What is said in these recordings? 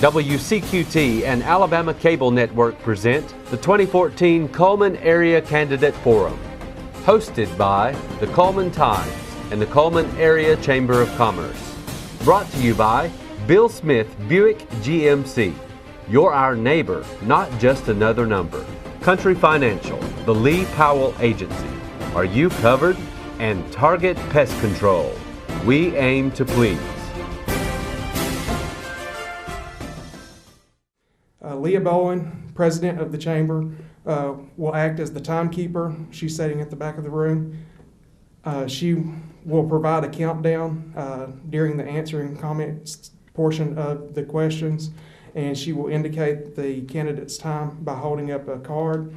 WCQT and Alabama Cable Network present the 2014 Cullman Area Candidate Forum, hosted by the Cullman Times and the Cullman Area Chamber of Commerce. Brought to you by Bill Smith Buick GMC. You're our neighbor, not just another number. Country Financial, the Lee Powell Agency. Are you covered? And Target Pest Control. We aim to please. Leah Bowen, president of the chamber, will act as the timekeeper. She's sitting at the back of the room. She will provide a countdown during the answering comments portion of the questions, and she will indicate the candidate's time by holding up a card.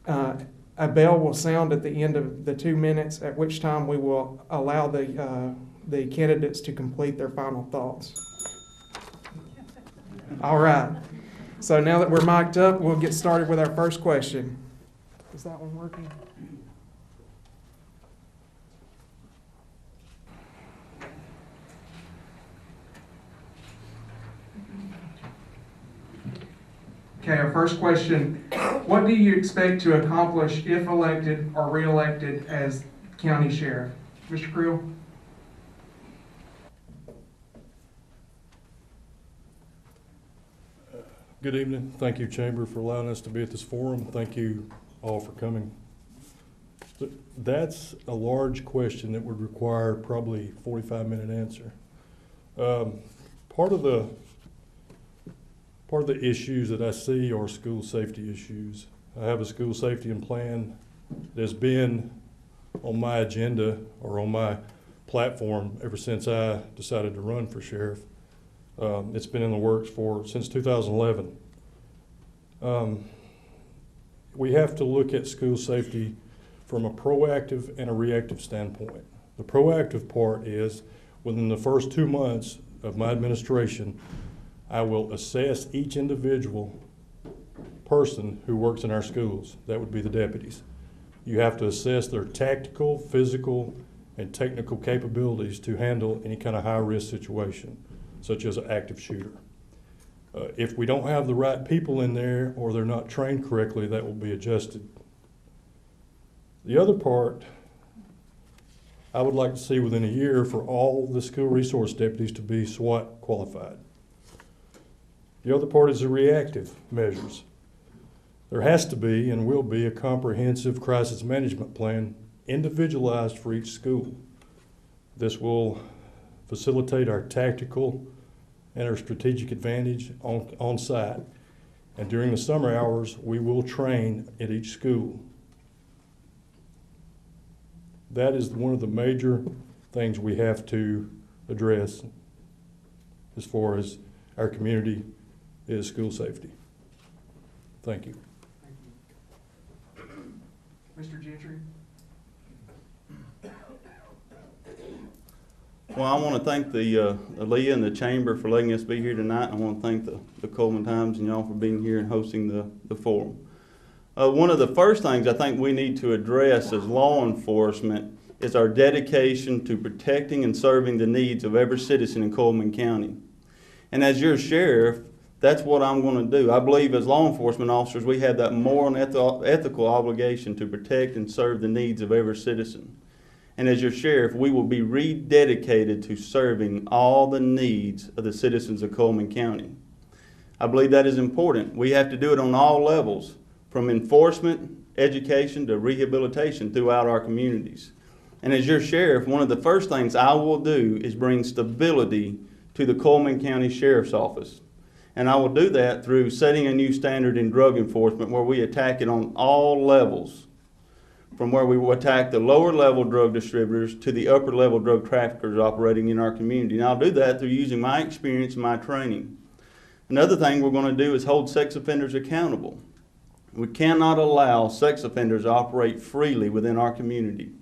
A bell will sound at the end of the 2 minutes, at which time we will allow the candidates to complete their final thoughts. All right. So now that we're mic'd up, we'll get started with our first question. Is that one working? Okay, our first question. What do you expect to accomplish if elected or re-elected as county sheriff? Mr. Creel? Good evening. Thank you, Chamber, for allowing us to be at this forum. Thank you all for coming. That's a large question that would require probably a 45-minute answer. Part of the issues that I see are school safety issues. I have a school safety and plan that's been on my agenda or on my platform ever since I decided to run for sheriff. It's been in the works since 2011. We have to look at school safety from a proactive and a reactive standpoint. The proactive part is within the first 2 months of my administration, I will assess each individual person who works in our schools. That would be the deputies. You have to assess their tactical, physical, and technical capabilities to handle any kind of high-risk situation, such as an active shooter. If we don't have the right people in there or they're not trained correctly, that will be adjusted. The other part, I would like to see within a year for all the school resource deputies to be SWAT qualified. The other part is the reactive measures. There has to be and will be a comprehensive crisis management plan individualized for each school. This will facilitate our tactical and our strategic advantage on site. And during the summer hours, we will train at each school. That is one of the major things we have to address as far as our community is school safety. Thank you. Thank you. Mr. Gentry? Well, I want to thank the Leah and the Chamber for letting us be here tonight. I want to thank the Cullman Times and y'all for being here and hosting the forum. One of the first things I think we need to address as law enforcement is our dedication to protecting and serving the needs of every citizen in Cullman County. And as your sheriff, that's what I'm going to do. I believe as law enforcement officers, we have that moral and ethical obligation to protect and serve the needs of every citizen. And as your sheriff, we will be rededicated to serving all the needs of the citizens of Cullman County. I believe that is important. We have to do it on all levels, from enforcement, education, to rehabilitation throughout our communities. And as your sheriff, one of the first things I will do is bring stability to the Cullman County Sheriff's Office. And I will do that through setting a new standard in drug enforcement where we attack it on all levels, from where we will attack the lower level drug distributors to the upper level drug traffickers operating in our community. And I'll do that through using my experience and my training. Another thing we're going to do is hold sex offenders accountable. We cannot allow sex offenders to operate freely within our community.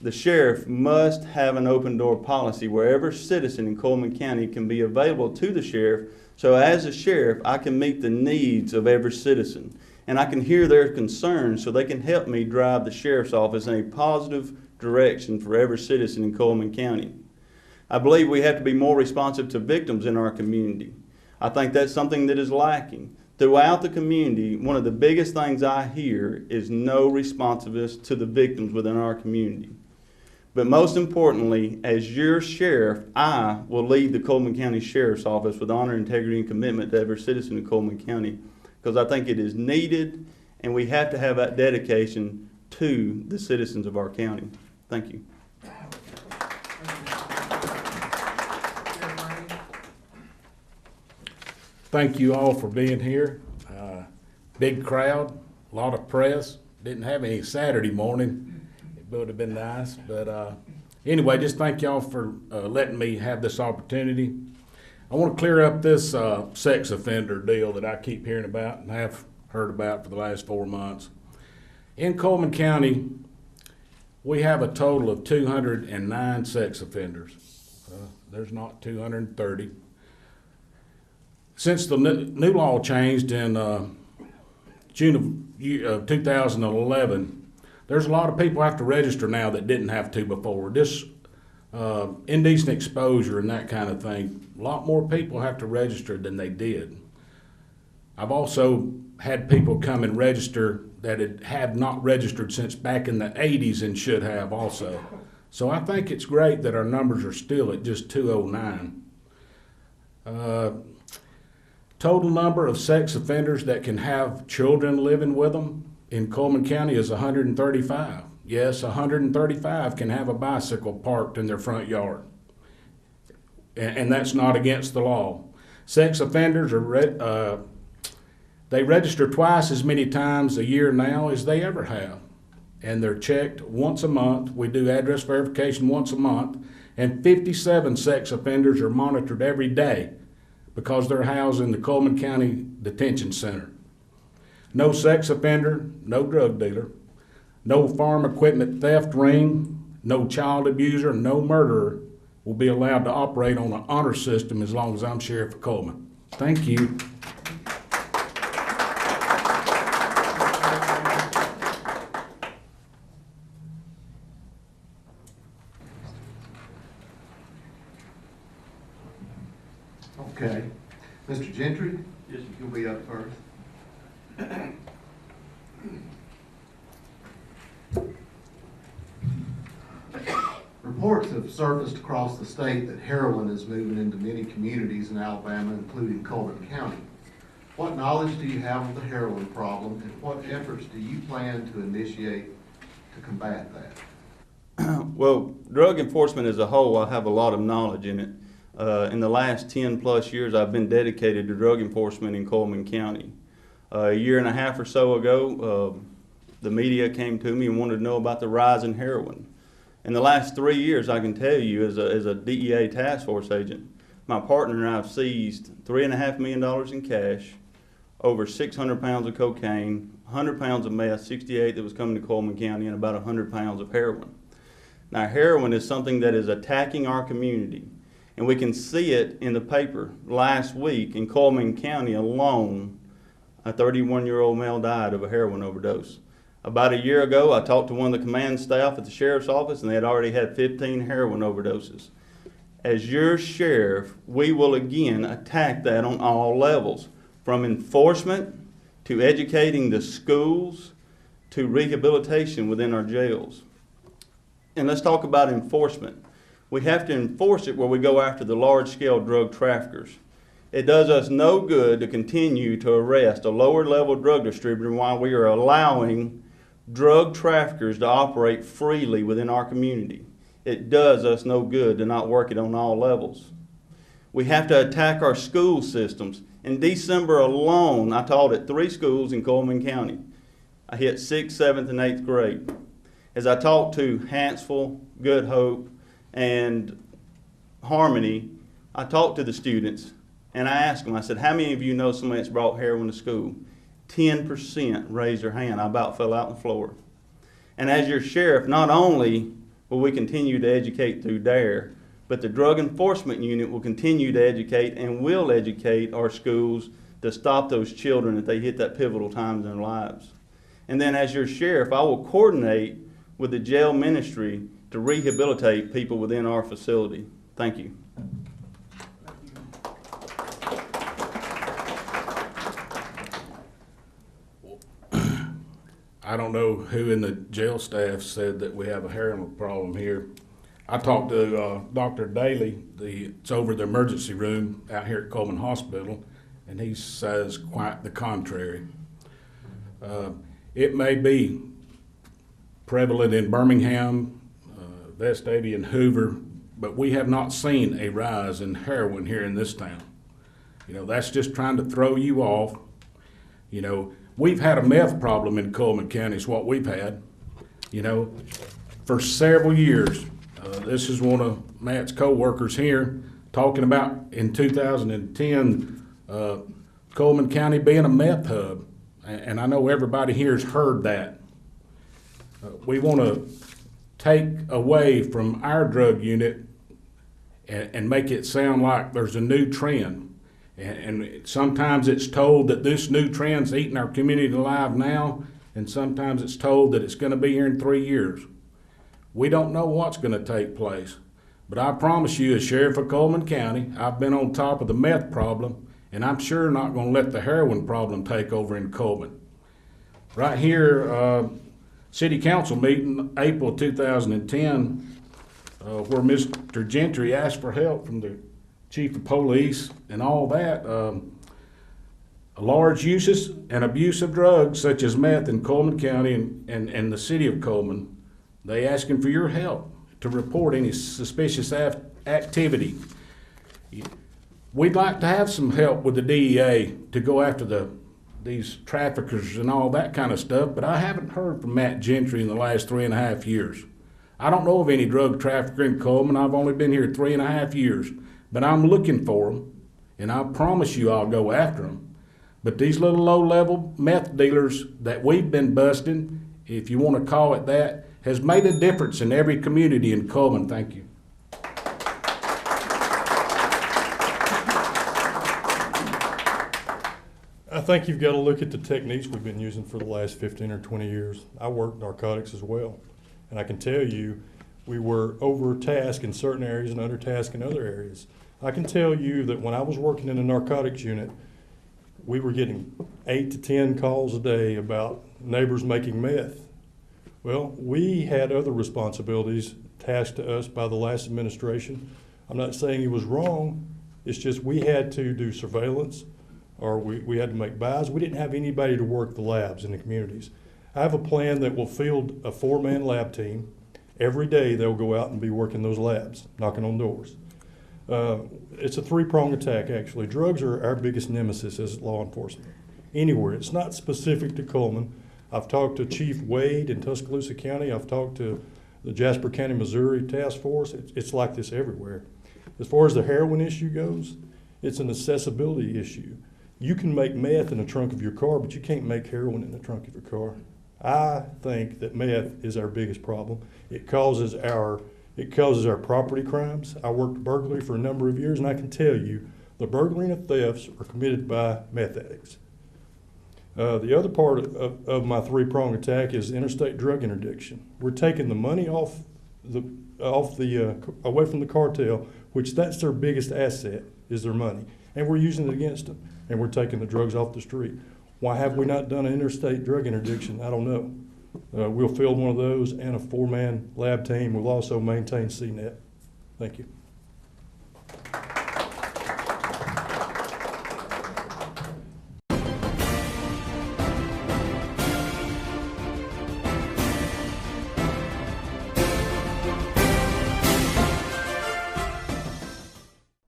The sheriff must have an open door policy where every citizen in Cullman County can be available to the sheriff. So as a sheriff, I can meet the needs of every citizen. And I can hear their concerns so they can help me drive the sheriff's office in a positive direction for every citizen in Cullman County. I believe we have to be more responsive to victims in our community. I think that's something that is lacking. Throughout the community, one of the biggest things I hear is no responsiveness to the victims within our community. But most importantly, as your sheriff, I will lead the Coleman County Sheriff's Office with honor, integrity, and commitment to every citizen of Coleman County, because I think it is needed, and we have to have that dedication to the citizens of our county. Thank you. Thank you all for being here. Big crowd, a lot of press. Didn't have any Saturday morning. It would have been nice. But anyway, just thank y'all for letting me have this opportunity. I want to clear up this sex offender deal that I keep hearing about and have heard about for the last 4 months. In Coleman County, we have a total of 209 sex offenders. There's not 230. Since the new law changed in June of 2011, there's a lot of people have to register now that didn't have to before. This indecent exposure and that kind of thing, a lot more people have to register than they did. I've also had people come and register that have not registered since back in the 80s and should have also. So I think it's great that our numbers are still at just 209. Total number of sex offenders that can have children living with them in Coleman County is 135. Yes, 135 can have a bicycle parked in their front yard. And that's not against the law. Sex offenders are they register twice as many times a year now as they ever have. And they're checked once a month. We do address verification once a month. And 57 sex offenders are monitored every day because they're housed in the Coleman County Detention Center. No sex offender, no drug dealer, no farm equipment theft ring, no child abuser, no murderer will be allowed to operate on an honor system as long as I'm Sheriff of Coleman. Thank you. Okay. Mr. Gentry? Yes, you'll be up first. Reports have surfaced across the state that heroin is moving into many communities in Alabama, including Coleman County. What knowledge do you have of the heroin problem, and what efforts do you plan to initiate to combat that? Well, drug enforcement as a whole, I have a lot of knowledge in it. In the last 10 plus years, I've been dedicated to drug enforcement in Coleman County. A year and a half or so ago, the media came to me and wanted to know about the rise in heroin. In the last 3 years, I can tell you, as a DEA task force agent, my partner and I have seized $3.5 million in cash, over 600 pounds of cocaine, 100 pounds of meth, 68 that was coming to Coleman County, and about 100 pounds of heroin. Now, heroin is something that is attacking our community. And we can see it in the paper. Last week in Coleman County alone, a 31-year-old male died of a heroin overdose. About a year ago, I talked to one of the command staff at the sheriff's office, and they had already had 15 heroin overdoses. As your sheriff, we will again attack that on all levels, from enforcement to educating the schools to rehabilitation within our jails. And let's talk about enforcement. We have to enforce it where we go after the large-scale drug traffickers. It does us no good to continue to arrest a lower-level drug distributor while we are allowing drug traffickers to operate freely within our community. It does us no good to not work it on all levels. We have to attack our school systems. In December alone, I taught at 3 schools in Coleman County. I hit 6th, 7th, and 8th grade. As I talked to Hanceville, Good Hope, and Harmony, I talked to the students and I asked them, I said, how many of you know somebody that's brought heroin to school? 10% raised their hand. I about fell out on the floor. And as your sheriff, not only will we continue to educate through DARE, but the Drug Enforcement Unit will continue to educate and will educate our schools to stop those children if they hit that pivotal time in their lives. And then as your sheriff, I will coordinate with the jail ministry to rehabilitate people within our facility. Thank you. I don't know who in the jail staff said that we have a heroin problem here. I talked to Dr. Daly, it's over the emergency room out here at Coleman Hospital, and he says quite the contrary. It may be prevalent in Birmingham, Vestavia, and Hoover, but we have not seen a rise in heroin here in this town. You know, that's just trying to throw you off. You know, we've had a meth problem in Coleman County is what we've had, you know, for several years. This is one of Matt's co-workers here talking about in 2010, Coleman County being a meth hub. And I know everybody here has heard that. We want to take away from our drug unit and make it sound like there's a new trend. And sometimes it's told that this new trend's eating our community alive now, and sometimes it's told that it's going to be here in 3 years. We don't know what's going to take place. But I promise you, as Sheriff of Coleman County, I've been on top of the meth problem, and I'm sure not going to let the heroin problem take over in Coleman. Right here, City Council meeting, April 2010, where Mr. Gentry asked for help from the Chief of Police and all that. Large uses and abuse of drugs such as meth in Coleman County and the city of Coleman. They asking for your help to report any suspicious activity. We'd like to have some help with the DEA to go after these traffickers and all that kind of stuff, but I haven't heard from Matt Gentry in the last 3.5 years. I don't know of any drug trafficker in Coleman. I've only been here 3.5 years, but I'm looking for them, and I promise you I'll go after them. But these little low-level meth dealers that we've been busting, if you want to call it that, has made a difference in every community in Coleman. Thank you. I think you've got to look at the techniques we've been using for the last 15 or 20 years. I worked narcotics as well, and I can tell you we were overtasked in certain areas and undertasked in other areas. I can tell you that when I was working in the narcotics unit, we were getting 8 to 10 calls a day about neighbors making meth. Well, we had other responsibilities tasked to us by the last administration. I'm not saying it was wrong. It's just we had to do surveillance, or we had to make buys. We didn't have anybody to work the labs in the communities. I have a plan that will field a 4-man lab team. Every day they'll go out and be working those labs, knocking on doors. It's a 3-pronged attack, actually. Drugs are our biggest nemesis as law enforcement. Anywhere. It's not specific to Coleman. I've talked to Chief Wade in Tuscaloosa County. I've talked to the Jasper County, Missouri Task Force. It's like this everywhere. As far as the heroin issue goes, it's an accessibility issue. You can make meth in the trunk of your car, but you can't make heroin in the trunk of your car. I think that meth is our biggest problem. It causes our property crimes. I worked burglary for a number of years, and I can tell you the burglary and the thefts are committed by meth addicts. The other part of my 3-pronged attack is interstate drug interdiction. We're taking the money away from the cartel, which that's their biggest asset, is their money, and we're using it against them. And we're taking the drugs off the street. Why have we not done an interstate drug interdiction? I don't know. We'll field one of those and a 4-man lab team. We'll also maintain CNET. Thank you.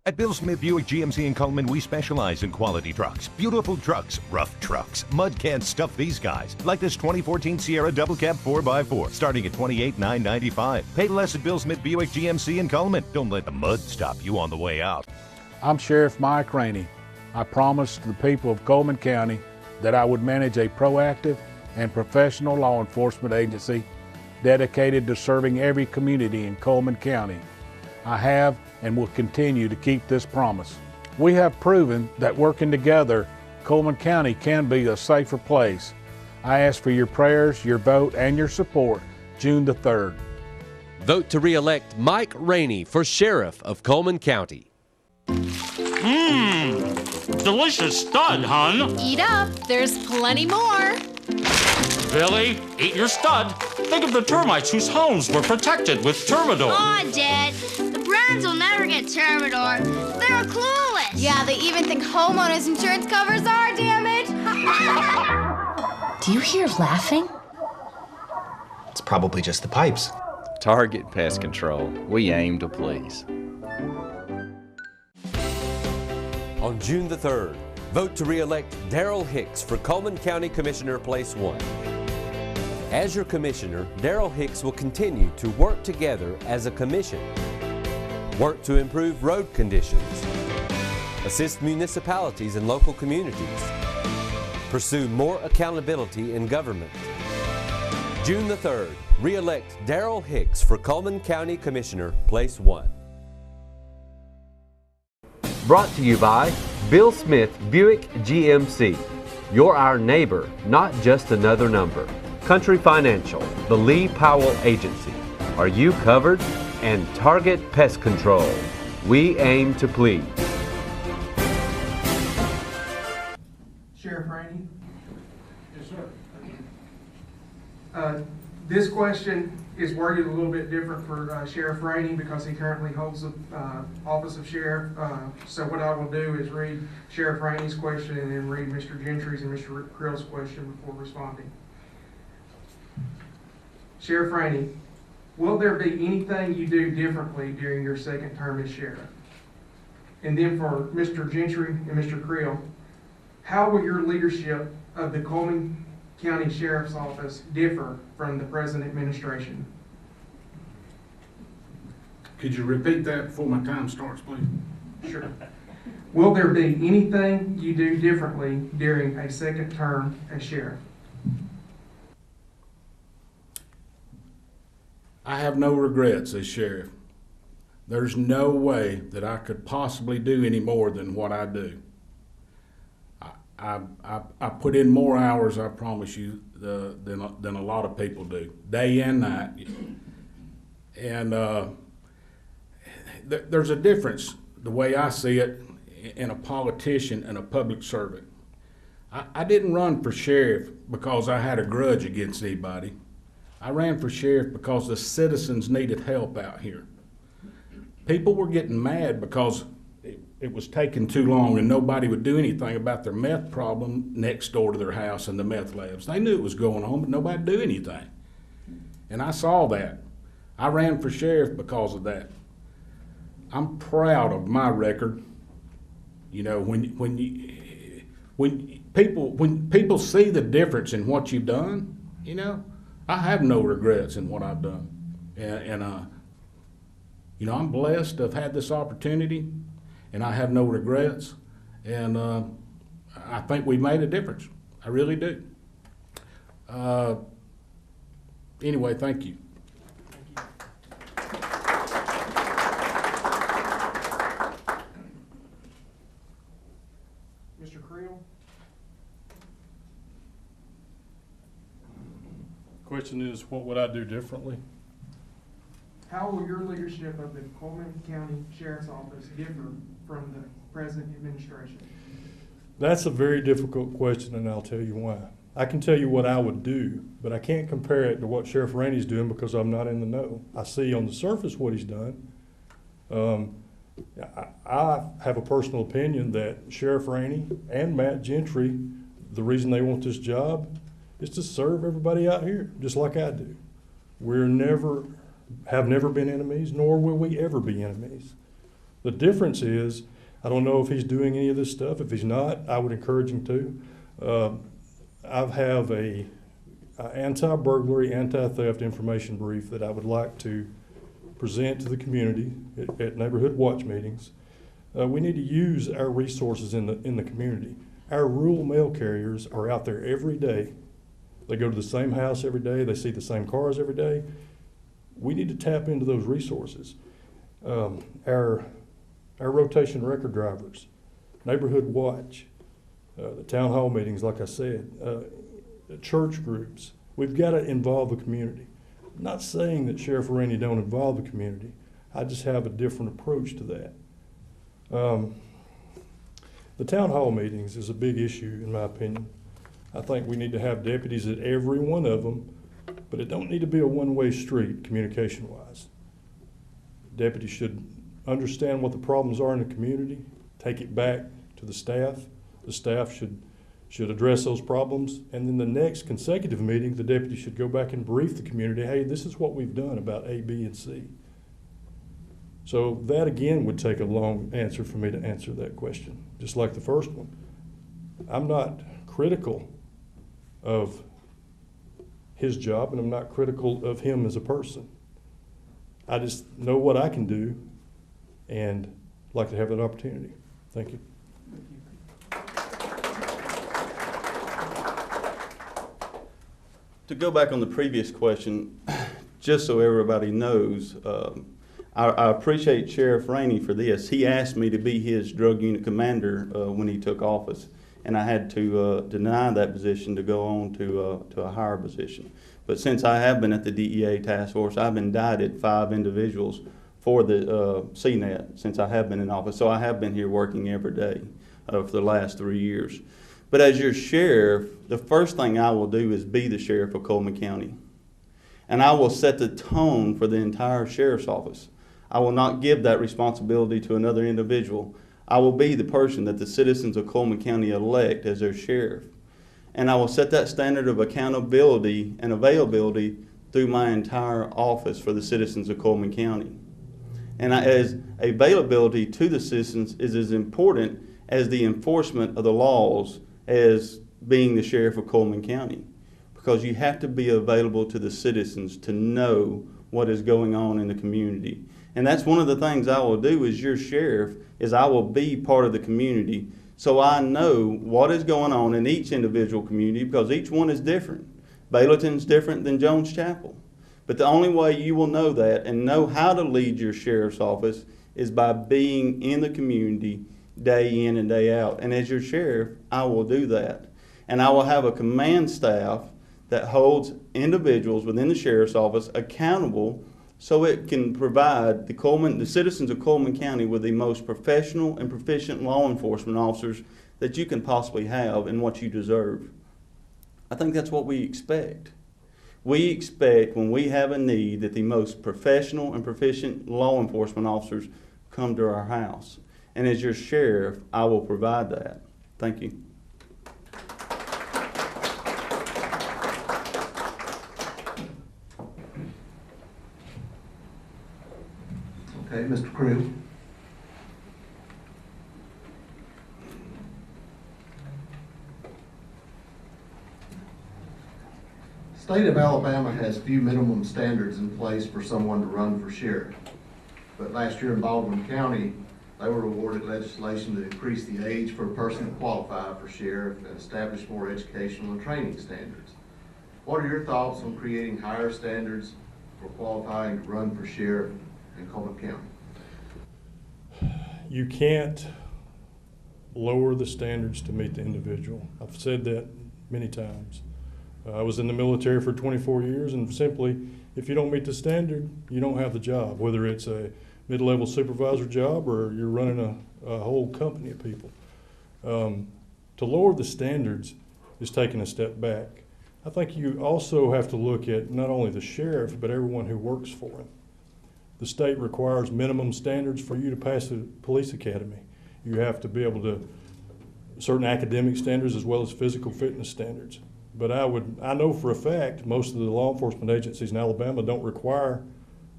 At Bill Smith Buick GMC in Coleman, we specialize in quality trucks, beautiful trucks, rough trucks. Mud can't stuff these guys. Like this 2014 Sierra Double Cab 4x4, starting at $28,995. Pay less at Bill Smith Buick GMC in Coleman. Don't let the mud stop you on the way out. I'm Sheriff Mike Rainey. I promised the people of Coleman County that I would manage a proactive and professional law enforcement agency dedicated to serving every community in Coleman County. I have and will continue to keep this promise. We have proven that working together, Coleman County can be a safer place. I ask for your prayers, your vote, and your support June the 3rd. Vote to re-elect Mike Rainey for Sheriff of Coleman County. Delicious stud, hun. Eat up, there's plenty more. Billy, eat your stud. Think of the termites whose homes were protected with Termidor. Aw, Dad, the Browns will never get Termidor. They're clueless. Yeah, they even think homeowners insurance covers our damage. Do you hear laughing? It's probably just the pipes. Target Pest Control. We aim to please. On June the 3rd, vote to re-elect Daryl Hicks for Coleman County Commissioner, Place 1. As your commissioner, Daryl Hicks will continue to work together as a commission, work to improve road conditions, assist municipalities and local communities, pursue more accountability in government. June the 3rd, re-elect Daryl Hicks for Coleman County Commissioner, Place 1. Brought to you by Bill Smith Buick GMC. You're our neighbor, not just another number. Country Financial, the Lee Powell Agency. Are you covered? And Target Pest Control. We aim to please. Sheriff Rainey? Yes, sir. This question is worded a little bit different for Sheriff Rainey because he currently holds the office of sheriff. So what I will do is read Sheriff Rainey's question and then read Mr. Gentry's and Mr. Crill's question before responding. Sheriff Rainey, will there be anything you do differently during your second term as sheriff? And then for Mr. Gentry and Mr. Krill, how will your leadership of the Coleman County Sheriff's Office differ from the present administration? Could you repeat that before my time starts, please? Sure. Will there be anything you do differently during a second term as sheriff? I have no regrets as sheriff. There's no way that I could possibly do any more than what I do. I put in more hours, I promise you, than a lot of people do, day and night. And there's a difference, the way I see it, in a politician and a public servant. I didn't run for sheriff because I had a grudge against anybody. I ran for sheriff because the citizens needed help out here. People were getting mad because it was taking too long and nobody would do anything about their meth problem next door to their house and the meth labs. They knew it was going on, but nobody would do anything. And I saw that. I ran for sheriff because of that. I'm proud of my record. You know, when people see the difference in what you've done, you know, I have no regrets in what I've done. And you know, I'm blessed to have had this opportunity, and I have no regrets. And I think we've made a difference. I really do. Anyway, thank you. Mr. Creel? Question is, what would I do differently? How will your leadership of the Coleman County Sheriff's Office differ from the present administration? That's a very difficult question, and I'll tell you why. I can tell you what I would do, but I can't compare it to what Sheriff Rainey's doing because I'm not in the know. I see on the surface what he's done. I have a personal opinion that Sheriff Rainey and Matt Gentry, the reason they want this job is to serve everybody out here, just like I do. Have never been enemies, nor will we ever be enemies. The difference is, I don't know if he's doing any of this stuff. If he's not, I would encourage him to. I have a anti-burglary, anti-theft information brief that I would like to present to the community at neighborhood watch meetings. We need to use our resources in the community. Our rural mail carriers are out there every day. They go to the same house every day. They see the same cars every day. We need to tap into those resources. Our rotation record drivers, neighborhood watch, the town hall meetings, like I said, church groups. We've got to involve the community. Not saying that Sheriff Rainey don't involve the community. I just have a different approach to that. The town hall meetings is a big issue, in my opinion. I think we need to have deputies at every one of them, but it don't need to be a one-way street, communication-wise. Deputies should understand what the problems are in the community, take it back to the staff. The staff should address those problems, and then the next consecutive meeting, the deputy should go back and brief the community, hey, this is what we've done about A, B, and C. So that again would take a long answer for me to answer that question, just like the first one. I'm not critical of his job, and I'm not critical of him as a person. I just know what I can do and like to have that opportunity. Thank you. To go back on the previous question, just so everybody knows, I appreciate Sheriff Rainey for this. He asked me to be his drug unit commander when he took office, and I had to deny that position to go on to a higher position. But since I have been at the DEA task force, I've indicted 5 individuals for the CNET since I have been in office. So I have been here working every day for the last 3 years. But as your sheriff, the first thing I will do is be the sheriff of Coleman County. And I will set the tone for the entire sheriff's office. I will not give that responsibility to another individual. I will be the person that the citizens of Coleman County elect as their sheriff. And I will set that standard of accountability and availability through my entire office for the citizens of Coleman County. And as availability to the citizens is as important as the enforcement of the laws as being the sheriff of Coleman County, because you have to be available to the citizens to know what is going on in the community. And that's one of the things I will do as your sheriff, is I will be part of the community so I know what is going on in each individual community, because each one is different. Bayleton's different than Jones Chapel. But the only way you will know that and know how to lead your sheriff's office is by being in the community day in and day out. And as your sheriff, I will do that. And I will have a command staff that holds individuals within the sheriff's office accountable so it can provide the citizens of Coleman County with the most professional and proficient law enforcement officers that you can possibly have and what you deserve. I think that's what we expect. We expect when we have a need that the most professional and proficient law enforcement officers come to our house. And as your sheriff, I will provide that. Thank you. Okay, Mr. Crew. The state of Alabama has few minimum standards in place for someone to run for sheriff. But last year in Baldwin County, they were awarded legislation to increase the age for a person to qualify for sheriff and establish more educational and training standards. What are your thoughts on creating higher standards for qualifying to run for sheriff in Coleman County? You can't lower the standards to meet the individual. I've said that many times. I was in the military for 24 years, and simply, if you don't meet the standard, you don't have the job, whether it's a mid-level supervisor job or you're running a whole company of people. To lower the standards is taking a step back. I think you also have to look at not only the sheriff, but everyone who works for him. The state requires minimum standards for you to pass the police academy. You have to be able to, certain academic standards as well as physical fitness standards. But I know for a fact most of the law enforcement agencies in Alabama don't require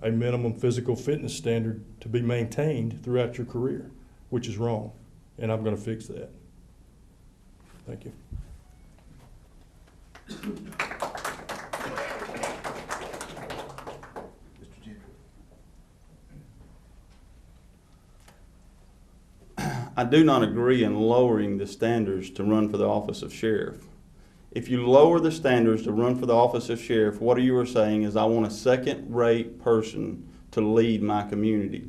a minimum physical fitness standard to be maintained throughout your career, which is wrong, and I'm going to fix that. Thank you. I do not agree in lowering the standards to run for the office of sheriff. If you lower the standards to run for the office of sheriff, what you are saying is I want a second-rate person to lead my community.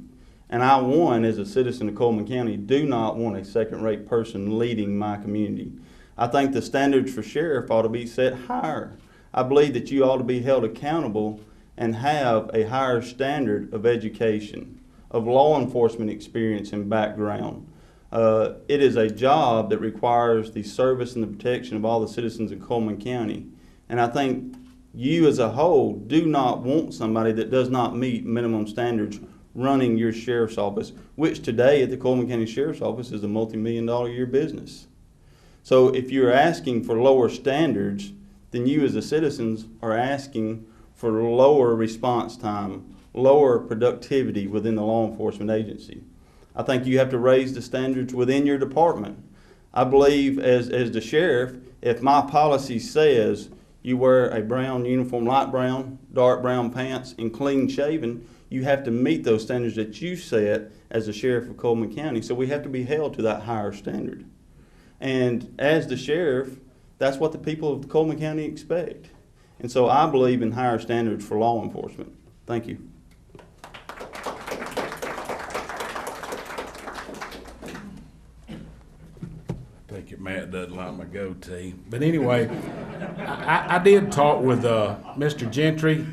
And I, as a citizen of Coleman County, do not want a second-rate person leading my community. I think the standards for sheriff ought to be set higher. I believe that you ought to be held accountable and have a higher standard of education, of law enforcement experience and background. It is a job that requires the service and the protection of all the citizens of Coleman County. And I think you as a whole do not want somebody that does not meet minimum standards running your sheriff's office, which today at the Coleman County Sheriff's Office is a multi-million-dollar a year business. So if you're asking for lower standards, then you as the citizens are asking for lower response time, lower productivity within the law enforcement agency. I think you have to raise the standards within your department. I believe as the sheriff, if my policy says you wear a brown uniform, light brown, dark brown pants, and clean shaven, you have to meet those standards that you set as the sheriff of Coleman County. So we have to be held to that higher standard. And as the sheriff, that's what the people of Coleman County expect. And so I believe in higher standards for law enforcement. Thank you. Thank you, Matt doesn't like my goatee. But anyway, I did talk with Mr. Gentry,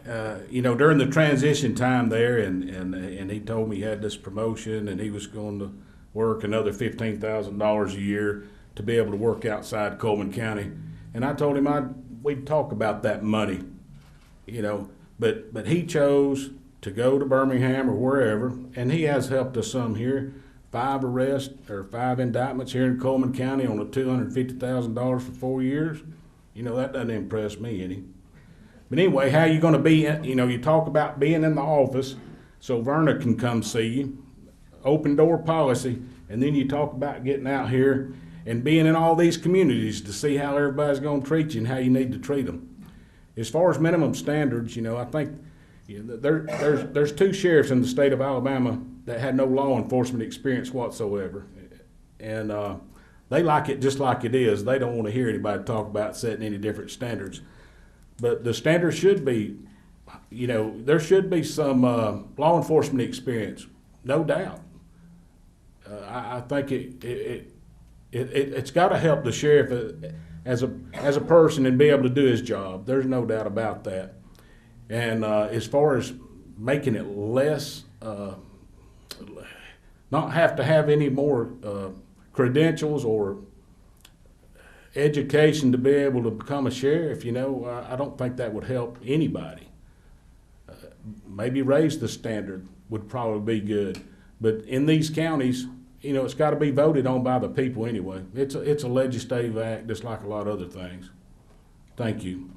during the transition time there, and he told me he had this promotion and he was going to work another $15,000 a year to be able to work outside Coleman County. And I told him we'd talk about that money, but he chose to go to Birmingham or wherever, and he has helped us some here. 5 arrests or 5 indictments here in Coleman County on a $250,000 for 4 years. That doesn't impress me any. But anyway, how you going to be, you talk about being in the office so Verna can come see you, open door policy, and then you talk about getting out here and being in all these communities to see how everybody's going to treat you and how you need to treat them. As far as minimum standards, I think there's 2 sheriffs in the state of Alabama that had no law enforcement experience whatsoever. And they like it just like it is. They don't want to hear anybody talk about setting any different standards. But the standards should be, there should be some law enforcement experience, no doubt. I think it's got to help the sheriff as a person and be able to do his job. There's no doubt about that. And as far as making it less, not have to have any more credentials or education to be able to become a sheriff, I don't think that would help anybody. Maybe raise the standard would probably be good. But in these counties, it's got to be voted on by the people anyway. It's a legislative act just like a lot of other things. Thank you.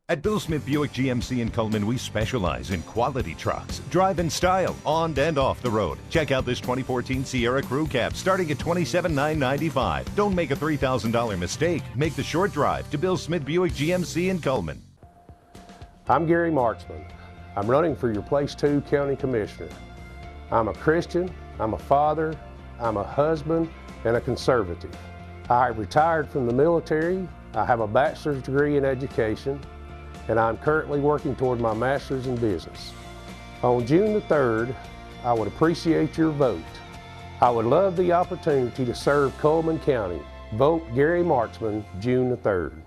At Bill Smith Buick GMC in Coleman, we specialize in quality trucks. Drive in style, on and off the road. Check out this 2014 Sierra Crew Cab starting at $27,995. Don't make a $3,000 mistake. Make the short drive to Bill Smith Buick GMC in Coleman. I'm Gary Marksman. I'm running for your Place 2 County Commissioner. I'm a Christian, I'm a father, I'm a husband, and a conservative. I retired from the military. I have a bachelor's degree in education, and I'm currently working toward my master's in business. On June the 3rd, I would appreciate your vote. I would love the opportunity to serve Coleman County. Vote Gary Marksman, June the 3rd.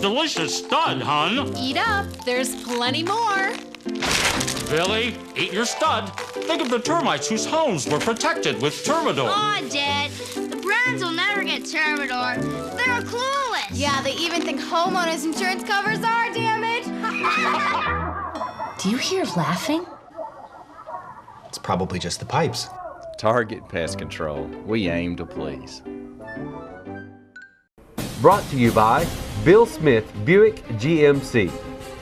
Delicious stud, hun. Eat up. There's plenty more. Billy, eat your stud. Think of the termites whose homes were protected with Termidor. Aw, Dad. The Browns will never get Termidor. They're clueless. Yeah, they even think homeowners insurance covers our damage. Do you hear laughing? It's probably just the pipes. Target Pest Control. We aim to please. Brought to you by Bill Smith Buick GMC.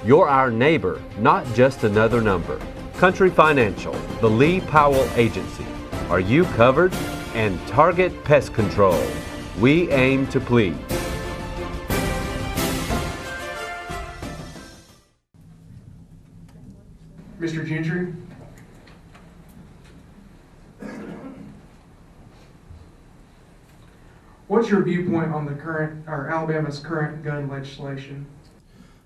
You're our neighbor, not just another number. Country Financial, the Lee Powell Agency. Are you covered? And Target Pest Control. We aim to please. Mr. Gentry? What's your viewpoint on the current, or Alabama's current gun legislation?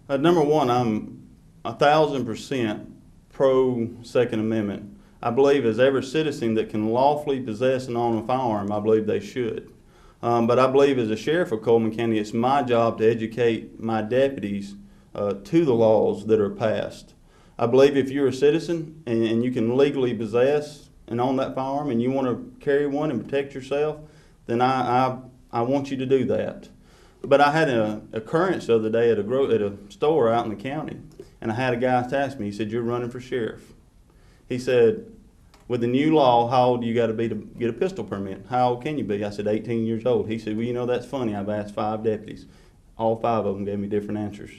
Number one, I'm 1,000% pro Second Amendment. I believe as every citizen that can lawfully possess and own a firearm, I believe they should. But I believe as a sheriff of Coleman County, it's my job to educate my deputies to the laws that are passed. I believe if you're a citizen and you can legally possess and own that firearm and you want to carry one and protect yourself, then I want you to do that. But I had an occurrence the other day at a store out in the county, and I had a guy ask me, he said, "You're running for sheriff." He said, "With the new law, how old do you got to be to get a pistol permit? How old can you be?" I said, 18 years old. He said, "Well, you know, that's funny. I've asked 5 deputies. All 5 of them gave me different answers."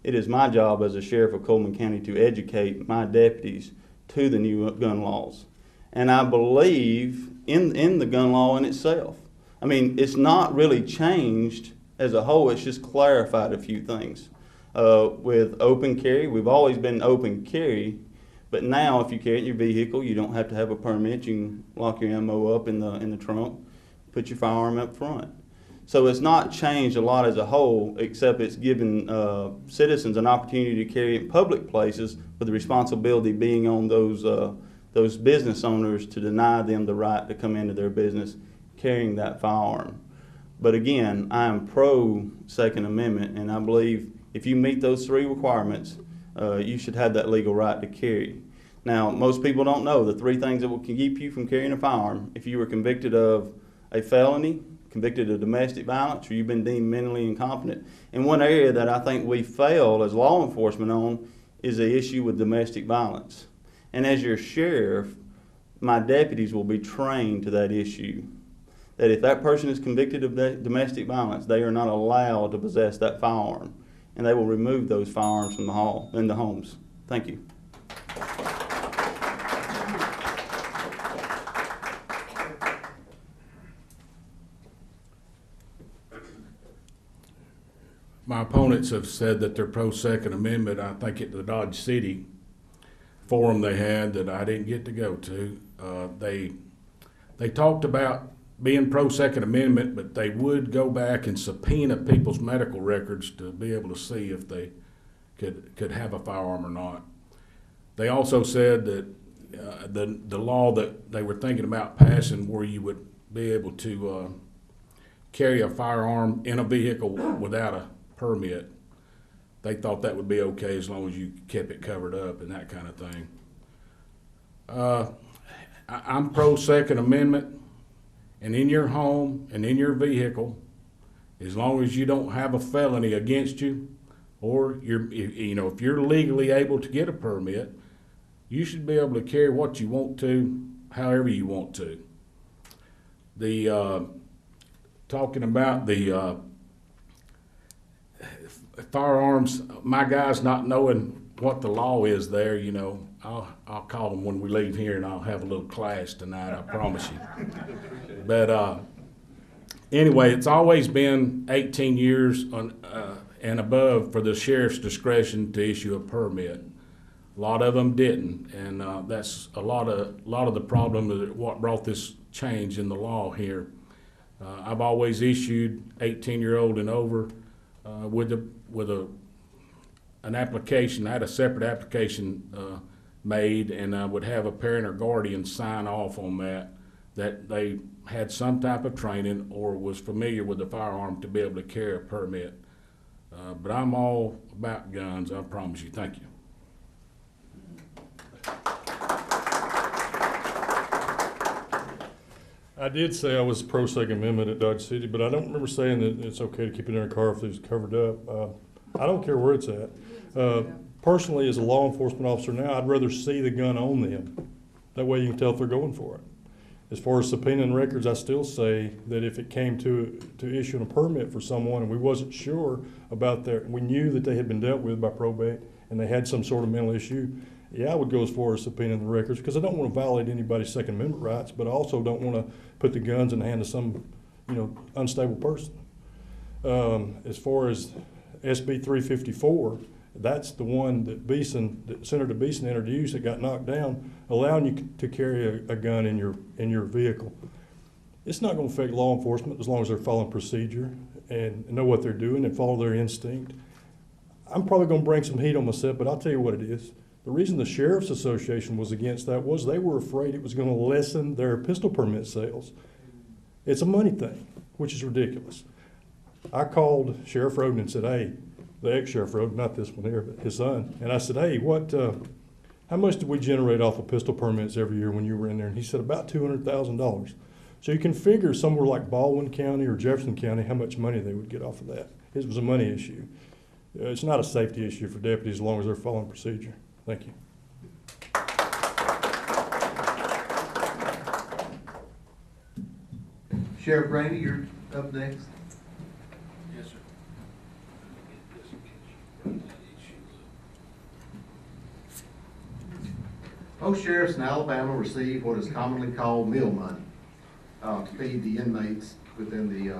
It is my job as a sheriff of Coleman County to educate my deputies to the new gun laws. And I believe in the gun law in itself. I mean, it's not really changed as a whole. It's just clarified a few things. With open carry, we've always been open carry, but now if you carry it in your vehicle, you don't have to have a permit. You can lock your ammo up in the trunk, put your firearm up front. So it's not changed a lot as a whole, except it's given citizens an opportunity to carry it in public places, with the responsibility being on those business owners to deny them the right to come into their business carrying that firearm. But again, I am pro Second Amendment, and I believe if you meet those 3 requirements, you should have that legal right to carry. Now, most people don't know the 3 things that will keep you from carrying a firearm. If you were convicted of a felony, convicted of domestic violence, or you've been deemed mentally incompetent. And one area that I think we fail as law enforcement on is the issue with domestic violence. And as your sheriff, my deputies will be trained to that issue. That if that person is convicted of domestic violence, they are not allowed to possess that firearm. And they will remove those firearms from the homes. Thank you. My opponents have said that they're pro-Second Amendment. I think at the Dodge City forum they had that I didn't get to go to, they talked about being pro-Second Amendment, but they would go back and subpoena people's medical records to be able to see if they could have a firearm or not. They also said that the law that they were thinking about passing, where you would be able to carry a firearm in a vehicle without a permit, they thought that would be okay as long as you kept it covered up and that kind of thing. I'm pro Second Amendment, and in your home and in your vehicle, as long as you don't have a felony against you, or if you're legally able to get a permit, you should be able to carry what you want to, however you want to. Talking about the firearms, my guys not knowing what the law is there, I'll call them when we leave here and I'll have a little class tonight, I promise you. But anyway, it's always been 18 years and above for the sheriff's discretion to issue a permit. A lot of them didn't, and that's a lot of the problem of what brought this change in the law here. I've always issued 18-year-old and over with an application. I had a separate application made, and I would have a parent or guardian sign off on that they had some type of training or was familiar with the firearm to be able to carry a permit. But I'm all about guns, I promise you. Thank you. I did say I was pro Second Amendment at Dodge City, but I don't remember saying that it's okay to keep it in a car if it's covered up. I don't care where it's at. Personally, as a law enforcement officer now, I'd rather see the gun on them. That way you can tell if they're going for it. As far as subpoenaing records, I still say that if it came to issuing a permit for someone and we wasn't sure about we knew that they had been dealt with by probate and they had some sort of mental issue, yeah, I would go as far as subpoenaing the records, because I don't want to violate anybody's Second Amendment rights, but I also don't want to put the guns in the hand of some, unstable person. As far as SB 354, that's the one that Senator Beeson introduced that got knocked down, allowing you to carry a gun in your vehicle. It's not going to affect law enforcement as long as they're following procedure and know what they're doing and follow their instinct. I'm probably going to bring some heat on myself, but I'll tell you what it is. The reason the Sheriff's Association was against that was they were afraid it was going to lessen their pistol permit sales. It's a money thing, which is ridiculous. I called Sheriff Roden and said, hey, the ex-Sheriff Roden, not this one here, but his son, and I said, hey, how much did we generate off of pistol permits every year when you were in there? And he said, about $200,000. So you can figure somewhere like Baldwin County or Jefferson County how much money they would get off of that. It was a money issue. It's not a safety issue for deputies as long as they're following procedure. Thank you. Sheriff Brady, you're up next. Yes, sir. Most sheriffs in Alabama receive what is commonly called meal money to feed the inmates within the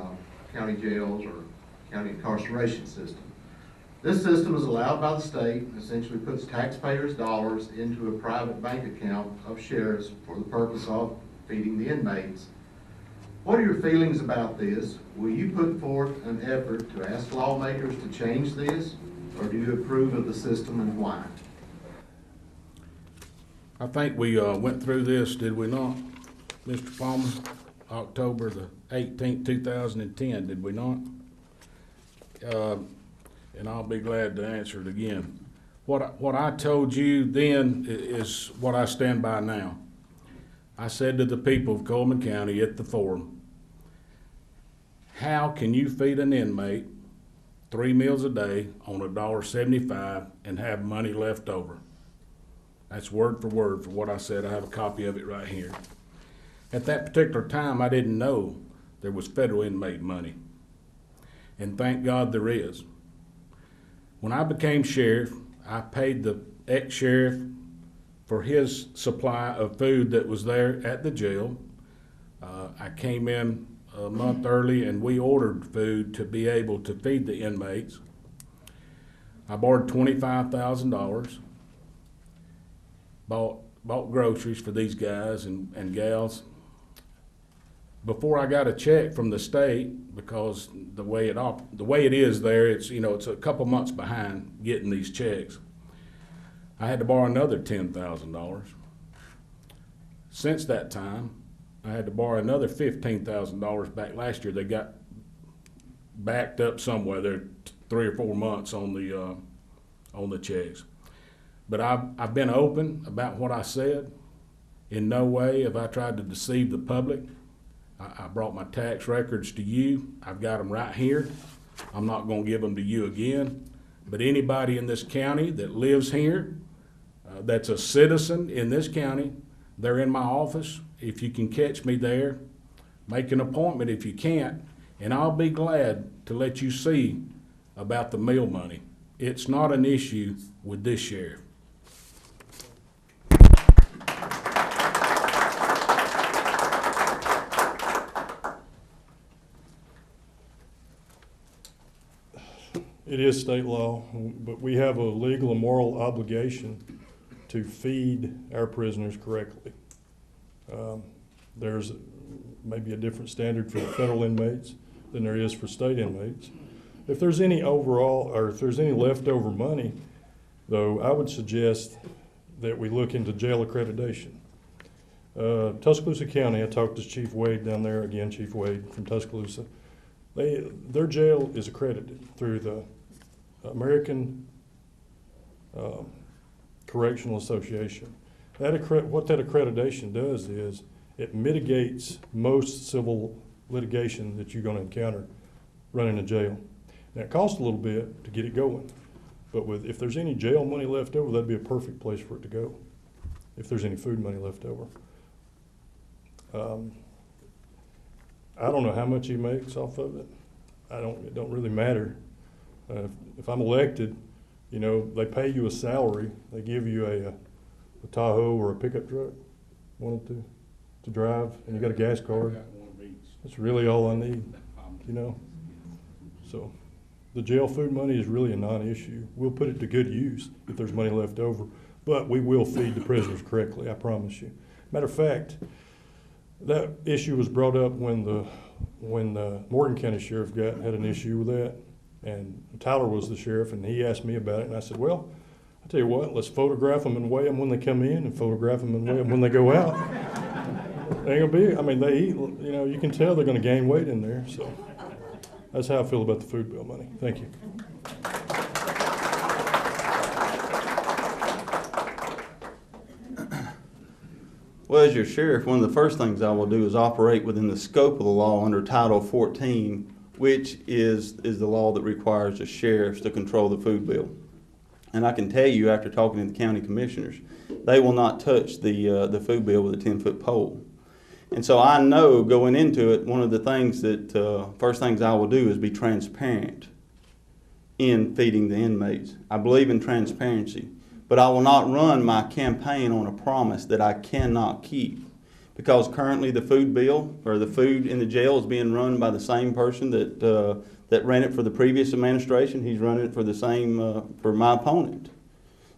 county jails or county incarceration system. This system is allowed by the state and essentially puts taxpayers' dollars into a private bank account of sheriffs for the purpose of feeding the inmates. What are your feelings about this? Will you put forth an effort to ask lawmakers to change this, or do you approve of the system, and why? I think we went through this, did we not, Mr. Palmer? October the 18th, 2010, did we not? And I'll be glad to answer it again. What I told you then is what I stand by now. I said to the people of Coleman County at the forum, how can you feed an inmate 3 meals a day on $1.75 and have money left over? That's word for word for what I said. I have a copy of it right here. At that particular time, I didn't know there was federal inmate money. And thank God there is. When I became sheriff, I paid the ex-sheriff for his supply of food that was there at the jail. I came in a month early and we ordered food to be able to feed the inmates. I borrowed $25,000, bought groceries for these guys and gals. Before I got a check from the state, because the way it is there, it's it's a couple months behind getting these checks. I had to borrow another $10,000. Since that time, I had to borrow another $15,000 back last year. They got backed up somewhere. They're 3 or 4 months on the checks. But I've been open about what I said. In no way have I tried to deceive the public. I brought my tax records to you. I've got them right here. I'm not going to give them to you again. But anybody in this county that lives here, that's a citizen in this county, they're in my office. If you can catch me there, make an appointment if you can't, and I'll be glad to let you see about the meal money. It's not an issue with this sheriff. It is state law, but we have a legal and moral obligation to feed our prisoners correctly. There's maybe a different standard for federal inmates than there is for state inmates. If there's any if there's any leftover money, though, I would suggest that we look into jail accreditation. Tuscaloosa County, I talked to Chief Wade down there, again, Chief Wade from Tuscaloosa. Their jail is accredited through the American Correctional Association. What that accreditation does is it mitigates most civil litigation that you're going to encounter running a jail. Now, it costs a little bit to get it going, but if there's any jail money left over, that'd be a perfect place for it to go, if there's any food money left over. I don't know how much he makes off of it. It don't really matter. If I'm elected, you know, they pay you a salary. They give you a Tahoe or a pickup truck, one or two, to drive, and you got a gas card. That's really all I need, you know. So the jail food money is really a non-issue. We'll put it to good use if there's money left over, but we will feed the prisoners correctly, I promise you. Matter of fact, that issue was brought up when the Morgan County Sheriff had an issue with that, and Tyler was the sheriff, and he asked me about it, and I said, well, I tell you what, let's photograph them and weigh them when they come in, and photograph them and weigh them when they go out. They ain't gonna be, I mean, they eat, you know, you can tell they're gonna gain weight in there, so that's how I feel about the food bill money. Thank you. Well, as your sheriff, one of the first things I will do is operate within the scope of the law under Title 14, which is the law that requires the sheriffs to control the food bill. And I can tell you, after talking to the county commissioners, they will not touch the food bill with a 10-foot pole. And so I know going into it, one of the things that, first things I will do is be transparent in feeding the inmates. I believe in transparency. But I will not run my campaign on a promise that I cannot keep, because currently the food bill or the food in the jail is being run by the same person that ran it for the previous administration. He's running it for the same for my opponent.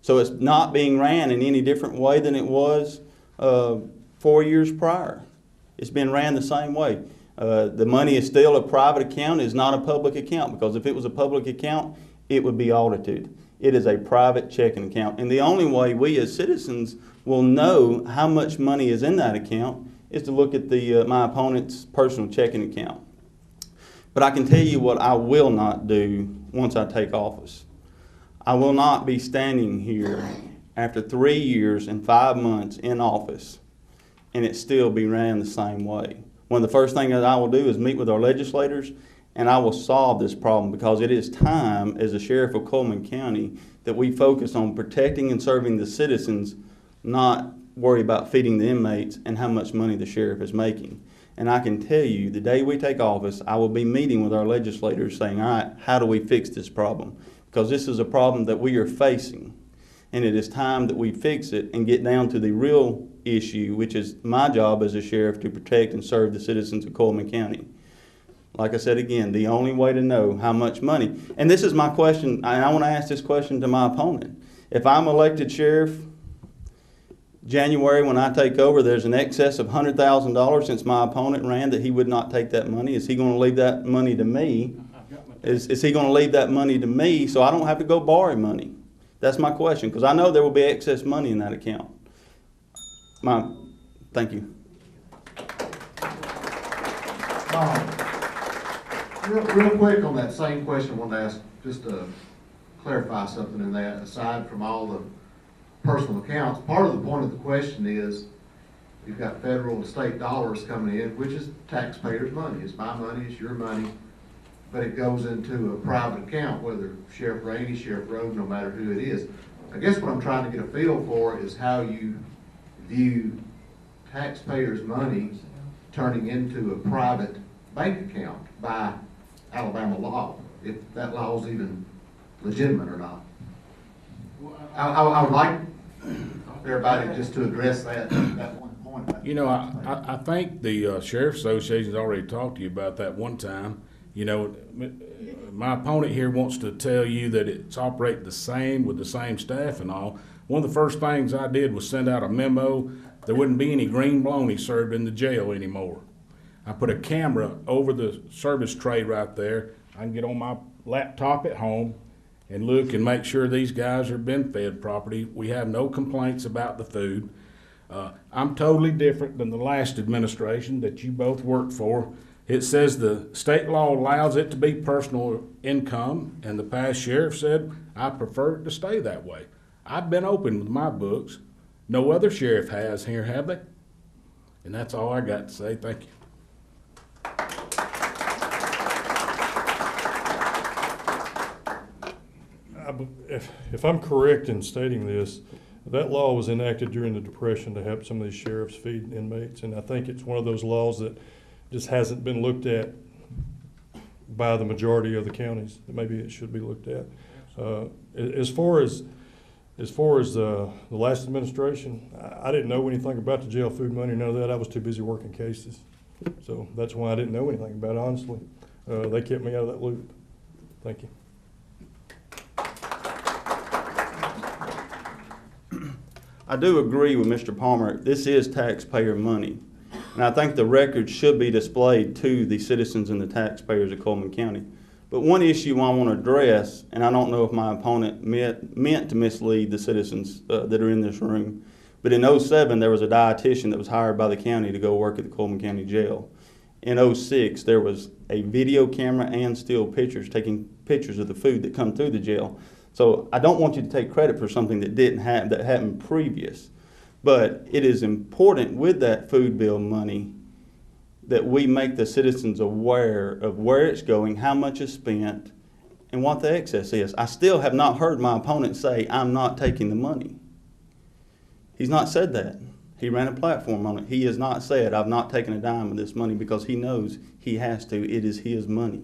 So it's not being ran in any different way than it was 4 years prior. It's been ran the same way. The money is still a private account. It's not a public account, because if it was a public account, it would be audited. It is a private checking account. And the only way we as citizens will know how much money is in that account is to look at my opponent's personal checking account. But I can tell you what I will not do once I take office. I will not be standing here after 3 years and 5 months in office and it still be ran the same way. One of the first things that I will do is meet with our legislators, and I will solve this problem, because it is time, as the sheriff of Coleman County, that we focus on protecting and serving the citizens, not worry about feeding the inmates and how much money the sheriff is making. And I can tell you, the day we take office, I will be meeting with our legislators saying, all right, how do we fix this problem? Because this is a problem that we are facing, and it is time that we fix it and get down to the real issue, which is my job as a sheriff to protect and serve the citizens of Coleman County. Like I said again, the only way to know how much money, and this is my question, and I want to ask this question to my opponent. If I'm elected sheriff, January when I take over, there's an excess of $100,000 since my opponent ran that he would not take that money. Is he going to leave that money to me? Is he going to leave that money to me so I don't have to go borrow money? That's my question, because I know there will be excess money in that account. Thank you. Real quick on that same question, I wanted to ask, just to clarify something in that. Aside from all the personal accounts, part of the point of the question is you've got federal and state dollars coming in, which is taxpayers' money. It's my money, it's your money, but it goes into a private account, whether Sheriff Rainey, Sheriff Rhodes, no matter who it is. I guess what I'm trying to get a feel for is how you view taxpayers' money turning into a private bank account by Alabama law, if that law is even legitimate or not. I would like everybody just to address that one point. You know, I think the Sheriff's Association's already talked to you about that one time. You know, my opponent here wants to tell you that it's operating the same with the same staff and all. One of the first things I did was send out a memo. There wouldn't be any green bologna served in the jail anymore. I put a camera over the service tray right there. I can get on my laptop at home and look and make sure these guys are being fed properly. We have no complaints about the food. I'm totally different than the last administration that you both worked for. It says the state law allows it to be personal income, and the past sheriff said, I prefer it to stay that way. I've been open with my books. No other sheriff has here, have they? And that's all I got to say. Thank you. If I'm correct in stating this, That law was enacted during the Depression to help some of these sheriffs feed inmates, and I think it's one of those laws that just hasn't been looked at by the majority of the counties. Maybe it should be looked at. As far as the last administration, I didn't know anything about the jail food money, none of that. I was too busy working cases. So that's why I didn't know anything about it, honestly. They kept me out of that loop. Thank you. I do agree with Mr. Palmer. This is taxpayer money. And I think the records should be displayed to the citizens and the taxpayers of Coleman County. But one issue I want to address, and I don't know if my opponent meant to mislead the citizens that are in this room, but in 2007 there was a dietitian that was hired by the county to go work at the Coleman County Jail. In 2006 there was a video camera and still pictures taking pictures of the food that come through the jail. So I don't want you to take credit for something that didn't happen, that happened previous. But it is important with that food bill money that we make the citizens aware of where it's going, how much is spent, and what the excess is. I still have not heard my opponent say, I'm not taking the money. He's not said that. He ran a platform on it. He has not said, I've not taken a dime of this money, because he knows he has to. It is his money.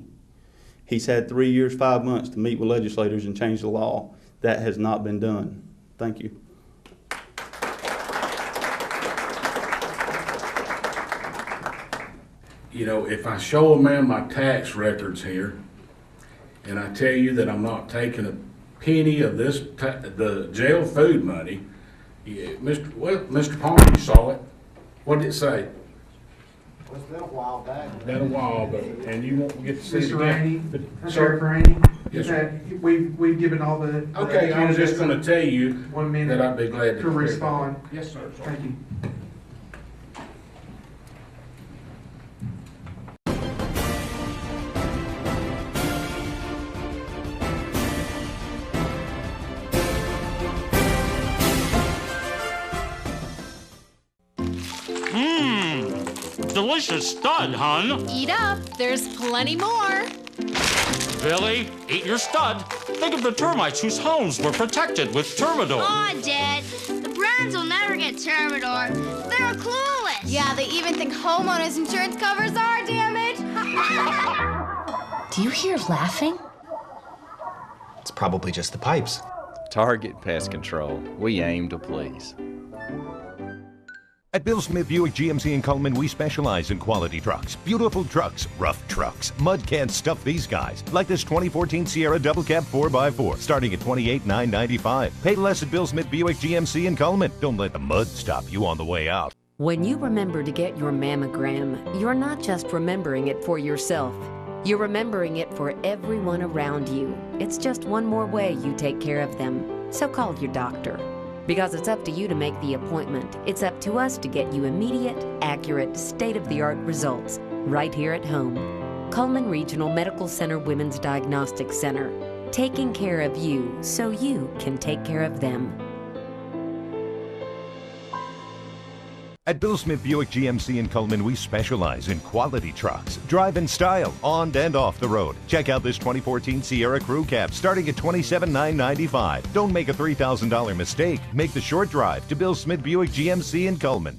He's had 3 years, 5 months to meet with legislators and change the law. That has not been done. Thank you. You know, if I show a man my tax records here, and I tell you that I'm not taking a penny of this, the jail food money, Mr. Palmer, you saw it. What did it say? It's been a while back. Been a while, but, and you won't get to see it Mr. Rainey, again. Sheriff Rainey, Yes, sir. we've given all the. Okay, I was just gonna tell you 1 minute that I'd be glad to respond. Yes, sir. Thank you. Delicious stud, hun. Eat up, there's plenty more. Billy, eat your stud. Think of the termites whose homes were protected with Termidor. Aw, Dad, the Browns will never get Termidor. They're clueless. Yeah, they even think homeowners insurance covers our damage. Do you hear laughing? It's probably just the pipes. Target Pest Control. We aim to please. At Bill Smith Buick GMC in Coleman, we specialize in quality trucks. Beautiful trucks, rough trucks. Mud can't stuff these guys. Like this 2014 Sierra Double Cab 4x4, starting at $28,995. Pay less at Bill Smith Buick GMC in Coleman. Don't let the mud stop you on the way out. When you remember to get your mammogram, you're not just remembering it for yourself. You're remembering it for everyone around you. It's just one more way you take care of them. So call your doctor. Because it's up to you to make the appointment. It's up to us to get you immediate, accurate, state-of-the-art results right here at home. Coleman Regional Medical Center Women's Diagnostic Center. Taking care of you so you can take care of them. At Bill Smith Buick GMC in Coleman, we specialize in quality trucks. Drive in style, on and off the road. Check out this 2014 Sierra Crew Cab, starting at $27,995. Don't make a $3,000 mistake. Make the short drive to Bill Smith Buick GMC in Coleman.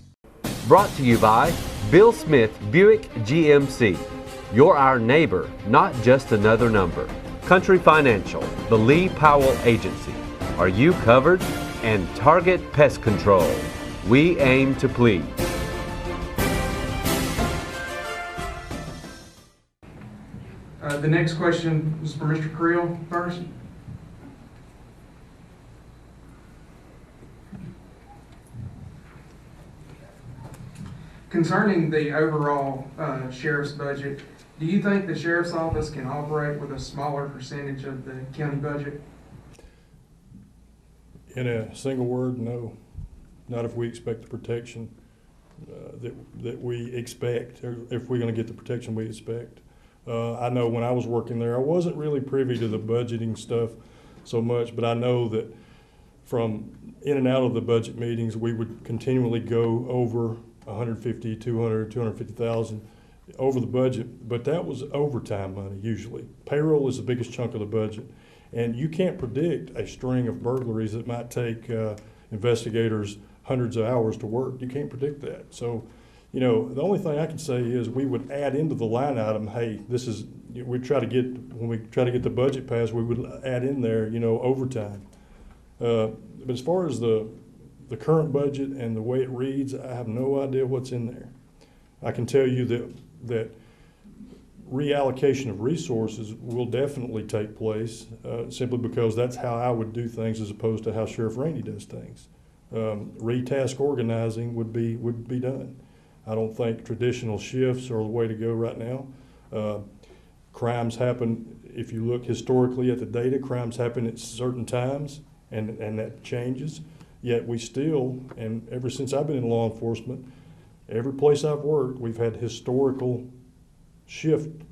Brought to you by Bill Smith Buick GMC. You're our neighbor, not just another number. Country Financial, the Lee Powell Agency. Are you covered? And Target Pest Control. We aim to please. The next question is for Mr. Creel first. Concerning the overall sheriff's budget, do you think the sheriff's office can operate with a smaller percentage of the county budget? In a single word, no. Not if we expect the protection that we expect, or if we're going to get the protection we expect. I know when I was working there, I wasn't really privy to the budgeting stuff so much, but I know that from in and out of the budget meetings, we would continually go over 150, 200, 250,000 over the budget, but that was overtime money usually. Payroll is the biggest chunk of the budget, and you can't predict a string of burglaries that might take investigators hundreds of hours to work. You can't predict that. So, you know, the only thing I can say is we would add into the line item, hey, this is, we try to get, when we try to get the budget passed, we would add in there, you know, overtime. But as far as the current budget and the way it reads, I have no idea what's in there. I can tell you that reallocation of resources will definitely take place, simply because that's how I would do things as opposed to how Sheriff Rainey does things. Retask organizing would be done. I don't think traditional shifts are the way to go right now. Crimes happen, if you look historically at the data, crimes happen at certain times, and that changes. Yet we still, and ever since I've been in law enforcement, every place I've worked, we've had historical shift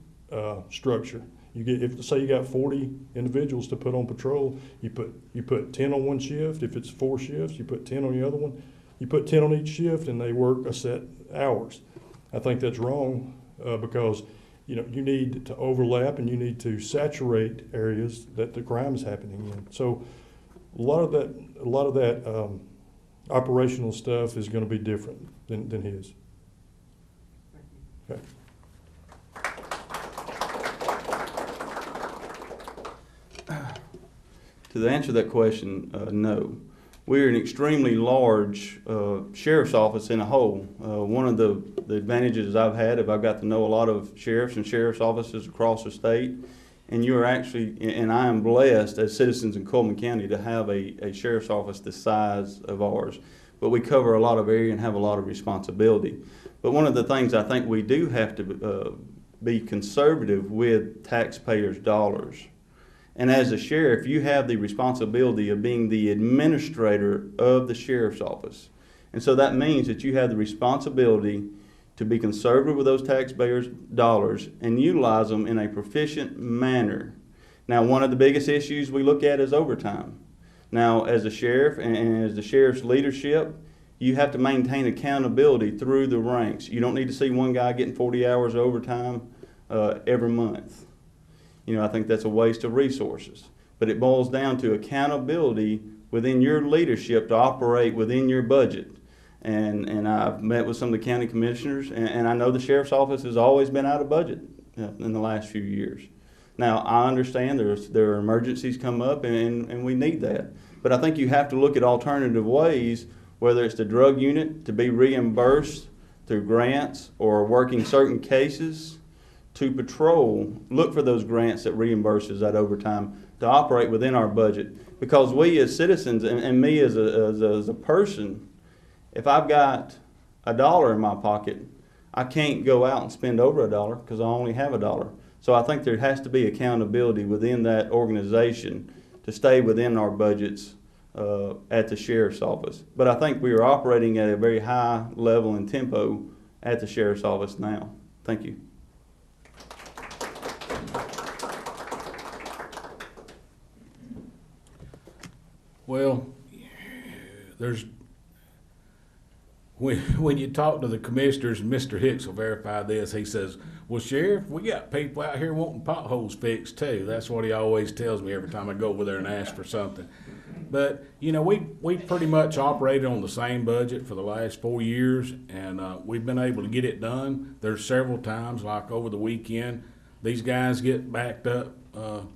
structure. You get, if say you got 40 individuals to put on patrol, you put 10 on one shift. If it's 4 shifts, you put 10 on the other one. You put 10 on each shift, and they work a set hours. I think that's wrong because you know you need to overlap and you need to saturate areas that the crime is happening in. So a lot of that operational stuff is going to be different than his. Okay. To answer that question, no. We're an extremely large sheriff's office in a whole. One of the advantages I've had, if I've got to know a lot of sheriffs and sheriff's offices across the state, and you are actually, and I am blessed as citizens in Coleman County to have a sheriff's office the size of ours. But we cover a lot of area and have a lot of responsibility. But one of the things I think we do have to be conservative with taxpayers' dollars. And as a sheriff, you have the responsibility of being the administrator of the sheriff's office. And so that means that you have the responsibility to be conservative with those taxpayers' dollars and utilize them in a proficient manner. Now, one of the biggest issues we look at is overtime. Now, as a sheriff and as the sheriff's leadership, you have to maintain accountability through the ranks. You don't need to see one guy getting 40 hours of overtime every month. You know, I think that's a waste of resources. But it boils down to accountability within your leadership to operate within your budget. And I've met with some of the county commissioners, and I know the sheriff's office has always been out of budget in the last few years. Now, I understand there are emergencies come up, and we need that. But I think you have to look at alternative ways, whether it's the drug unit to be reimbursed through grants or working certain cases to patrol, look for those grants that reimburses that overtime to operate within our budget. Because we as citizens, and me as a person, if I've got $1 in my pocket, I can't go out and spend over $1 because I only have $1. So I think there has to be accountability within that organization to stay within our budgets at the sheriff's office. But I think we are operating at a very high level and tempo at the sheriff's office now. Thank you. Well, when you talk to the commissioners, and Mr. Hicks will verify this, he says, well, Sheriff, we got people out here wanting potholes fixed too. That's what he always tells me every time I go over there and ask for something. But, you know, we pretty much operated on the same budget for the last 4 years, and we've been able to get it done. There's several times, like over the weekend, these guys get backed up on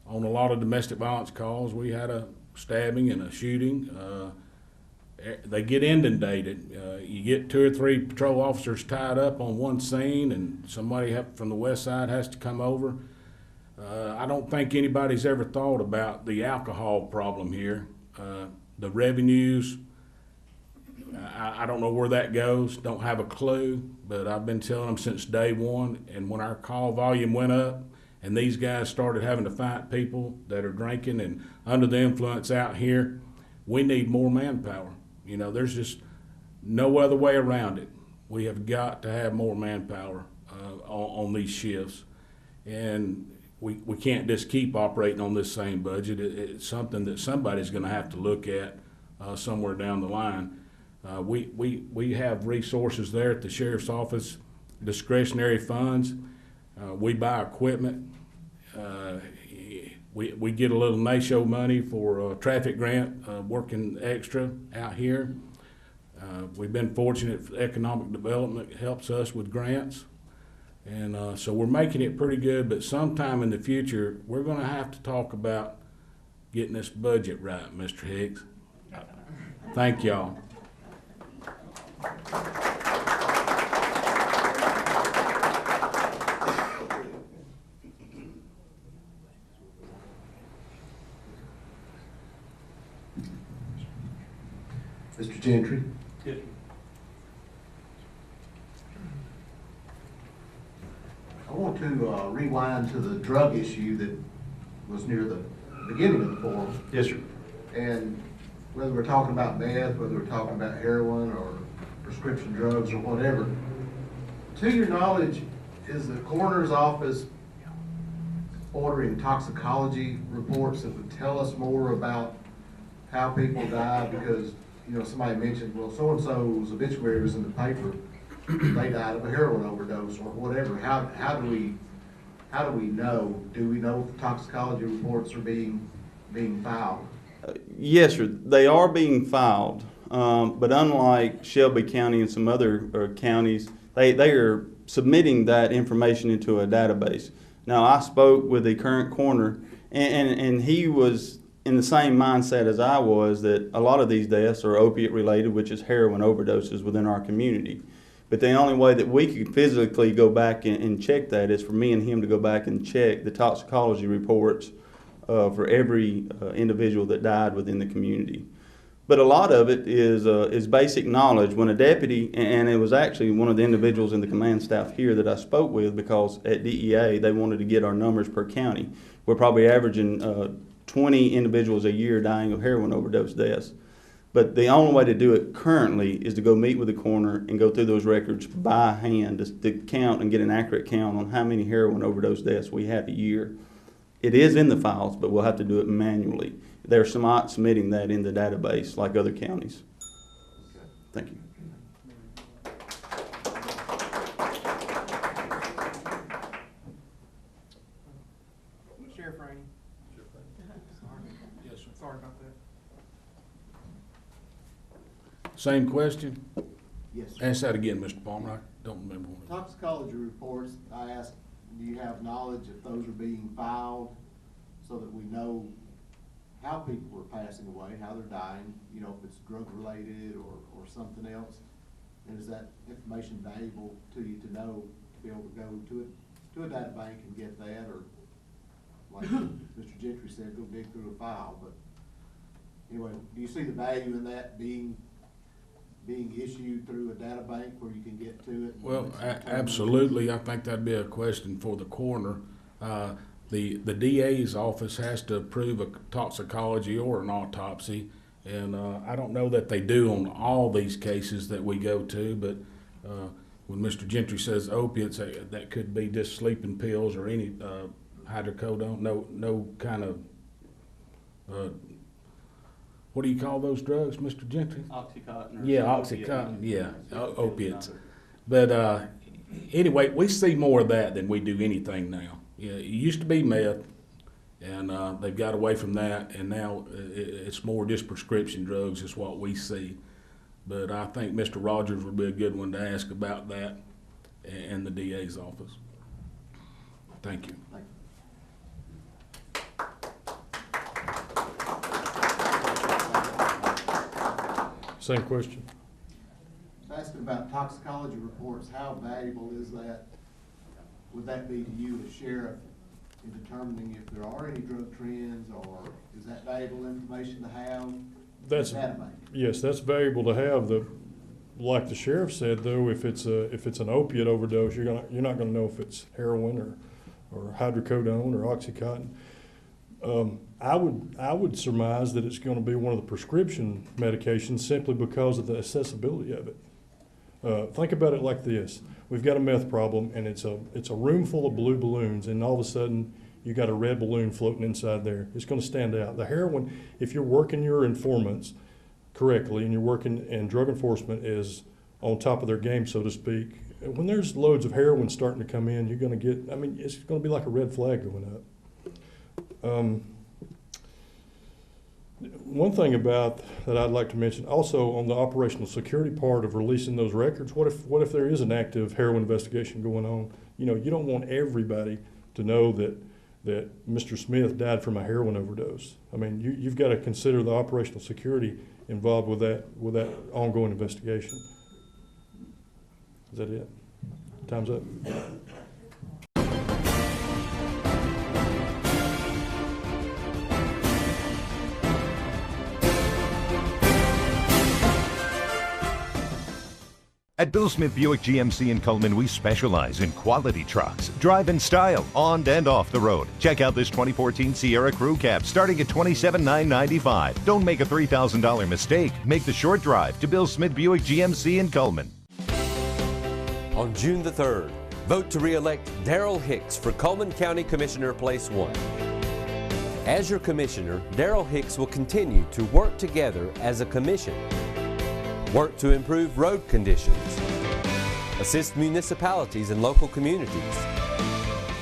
a lot of domestic violence calls. We had a stabbing and a shooting. They get inundated. You get 2 or 3 patrol officers tied up on one scene, and somebody from the west side has to come over. I don't think anybody's ever thought about the alcohol problem here. The revenues, I don't know where that goes, don't have a clue, but I've been telling them since day one, and when our call volume went up, and these guys started having to fight people that are drinking and under the influence out here, we need more manpower. You know, there's just no other way around it. We have got to have more manpower on these shifts. And we can't just keep operating on this same budget. It's something that somebody's going to have to look at somewhere down the line. We have resources there at the sheriff's office, discretionary funds. We buy equipment. we get a little NASHO money for traffic grant, working extra out here. We've been fortunate, economic development helps us with grants. And so we're making it pretty good, but sometime in the future, we're gonna have to talk about getting this budget right, Mr. Hicks. Thank y'all. Mr. Gentry? Yes. I want to rewind to the drug issue that was near the beginning of the forum. Yes, sir. And whether we're talking about meth, whether we're talking about heroin or prescription drugs or whatever, to your knowledge, is the coroner's office ordering toxicology reports that would tell us more about how people die? Because, you know, somebody mentioned, well, so-and-so's obituary was in the paper, they died of a heroin overdose or whatever. How do we know? Do we know if the toxicology reports are being filed? Yes, sir. They are being filed, but unlike Shelby County and some other counties, they are submitting that information into a database. Now, I spoke with the current coroner, and he was in the same mindset as I was, that a lot of these deaths are opiate related, which is heroin overdoses within our community. But the only way that we could physically go back and check that is for me and him to go back and check the toxicology reports for every individual that died within the community. But a lot of it is basic knowledge. When a deputy, and it was actually one of the individuals in the command staff here that I spoke with, because at DEA they wanted to get our numbers per county. We're probably averaging 20 individuals a year dying of heroin overdose deaths. But the only way to do it currently is to go meet with the coroner and go through those records by hand to count and get an accurate count on how many heroin overdose deaths we have a year. It is in the files, but we'll have to do it manually. They're not submitting that in the database like other counties. Thank you. Sheriff Rainey. Yes, sir. Sorry about that. Same question? Yes, sir. Ask that again, Mr. Palmer. I don't remember. Toxicology reports, I asked, do you have knowledge if those are being filed so that we know how people are passing away, how they're dying, you know, if it's drug related or something else? And is that information valuable to you to know, to be able to go to a data bank and get that, or like Mr. Gentry said, go dig through a file? But anyway, do you see the value in that being issued through a data bank where you can get to it? Well, absolutely. I think that'd be a question for the coroner. The DA's office has to approve a toxicology or an autopsy, and I don't know that they do on all these cases that we go to, but when Mr. Gentry says opiates, that could be just sleeping pills or any hydrocodone, no kind of, what do you call those drugs, Mr. Gentry? Oxycontin. Yeah, Oxycontin, yeah, opiates. But anyway, we see more of that than we do anything now. Yeah, it used to be meth, and they've got away from that, and now it's more just prescription drugs is what we see. But I think Mr. Rogers would be a good one to ask about that in the DA's office. Thank you. Thank you. Same question. Asking about toxicology reports, how valuable is that? Would that be to you as sheriff in determining if there are any drug trends, or is that valuable information to have? Yes, that's valuable to have. Like the sheriff said, though, if it's an opiate overdose, you're not gonna know if it's heroin or hydrocodone or Oxycontin. I would surmise that it's going to be one of the prescription medications simply because of the accessibility of it. Think about it like this: we've got a meth problem, and it's a room full of blue balloons, and all of a sudden you got a red balloon floating inside there. It's going to stand out. The heroin, if you're working your informants correctly, and you're working, and drug enforcement is on top of their game, so to speak, when there's loads of heroin starting to come in, you're going to get, I mean, it's going to be like a red flag going up. One thing about that I'd like to mention, also on the operational security part of releasing those records, what if there is an active heroin investigation going on? You know, you don't want everybody to know that Mr. Smith died from a heroin overdose. I mean, you've got to consider the operational security involved with that ongoing investigation. Is that it? Time's up. At Bill Smith Buick GMC in Cullman, we specialize in quality trucks. Drive in style, on and off the road. Check out this 2014 Sierra Crew Cab, starting at $27,995. Don't make a $3,000 mistake. Make the short drive to Bill Smith Buick GMC in Cullman. On June the 3rd, vote to re-elect Darrell Hicks for Cullman County Commissioner Place 1. As your commissioner, Darrell Hicks will continue to work together as a commission. Work to improve road conditions, assist municipalities and local communities,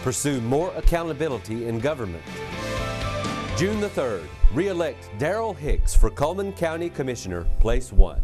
pursue more accountability in government. June the 3rd, re-elect Darrell Hicks for Cullman County Commissioner, Place 1.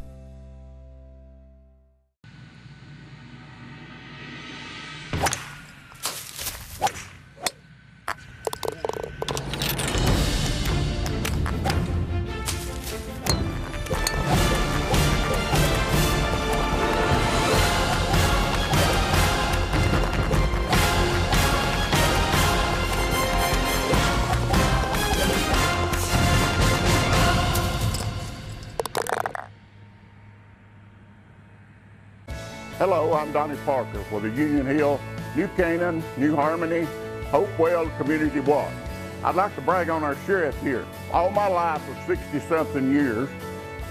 Hello, I'm Donnie Parker for the Union Hill, New Canaan, New Harmony, Hopewell Community Watch. I'd like to brag on our sheriff here. All my life of 60-something years,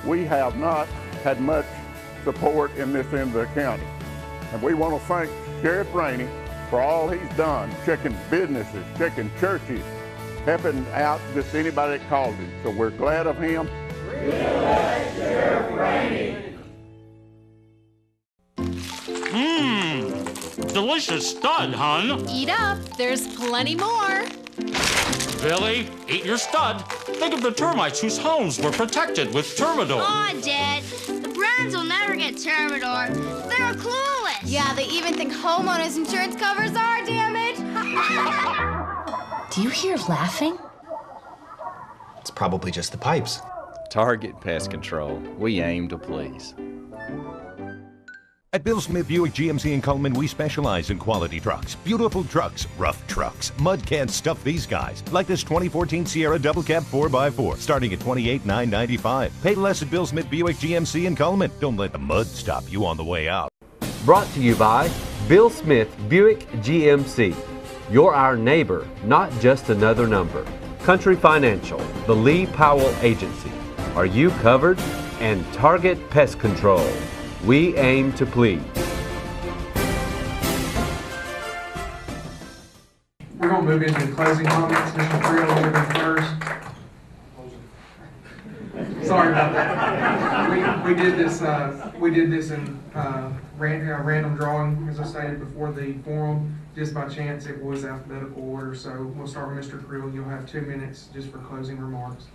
we have not had much support in this end of the county. And we want to thank Sheriff Rainey for all he's done, checking businesses, checking churches, helping out just anybody that calls him. So we're glad of him. Re-elect Sheriff Rainey. Delicious stud, hon. Eat up, there's plenty more. Billy, eat your stud. Think of the termites whose homes were protected with Termidor. Aw, Dad, the Browns will never get Termidor. They're clueless. Yeah, they even think homeowners insurance covers our damage. Do you hear laughing? It's probably just the pipes. Target Pest Control. We aim to please. At Bill Smith Buick GMC in Cullman, we specialize in quality trucks. Beautiful trucks, rough trucks. Mud can't stuff these guys. Like this 2014 Sierra Double Cab 4x4, starting at $28,995. Pay less at Bill Smith Buick GMC in Cullman. Don't let the mud stop you on the way out. Brought to you by Bill Smith Buick GMC. You're our neighbor, not just another number. Country Financial, the Lee Powell Agency. Are you covered? And Target Pest Control. We aim to please. We're going to move into closing comments. Mr. Creel, you'll go first. Sorry about that. We did this in random drawing, as I stated before the forum. Just by chance, it was alphabetical order. So we'll start with Mr. Creel. You'll have 2 minutes just for closing remarks.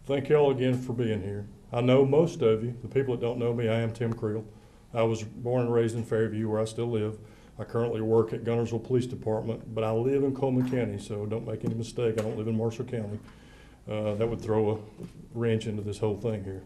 Thank you all again for being here. I know most of you. The people that don't know me, I am Tim Creel. I was born and raised in Fairview, where I still live. I currently work at Guntersville Police Department, but I live in Cullman County, so don't make any mistake. I don't live in Marshall County. That would throw a wrench into this whole thing here.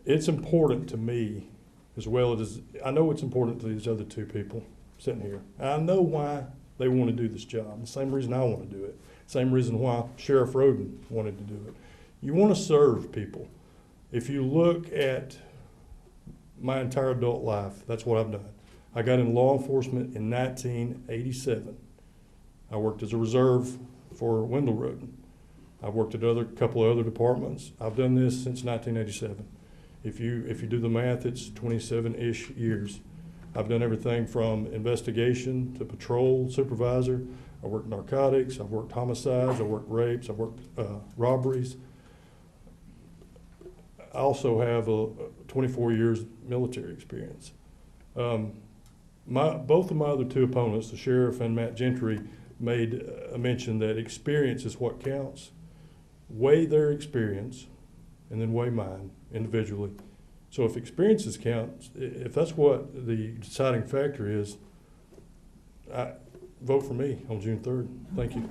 It's important to me, as well as I know it's important to these other two people sitting here. I know why they want to do this job. The same reason I want to do it. Same reason why Sheriff Roden wanted to do it. You want to serve people. If you look at my entire adult life, that's what I've done. I got in law enforcement in 1987. I worked as a reserve for Wendell Roden. I've worked at a couple of other departments. I've done this since 1987. If you do the math, it's 27-ish years. I've done everything from investigation to patrol supervisor. I worked narcotics, I've worked homicides, I've worked rapes, I've worked robberies. I also have 24 years military experience. Both of my other two opponents, the sheriff and Matt Gentry, made a mention that experience is what counts. Weigh their experience and then weigh mine individually. So if experiences count, if that's what the deciding factor is, vote for me on June 3rd. Thank you.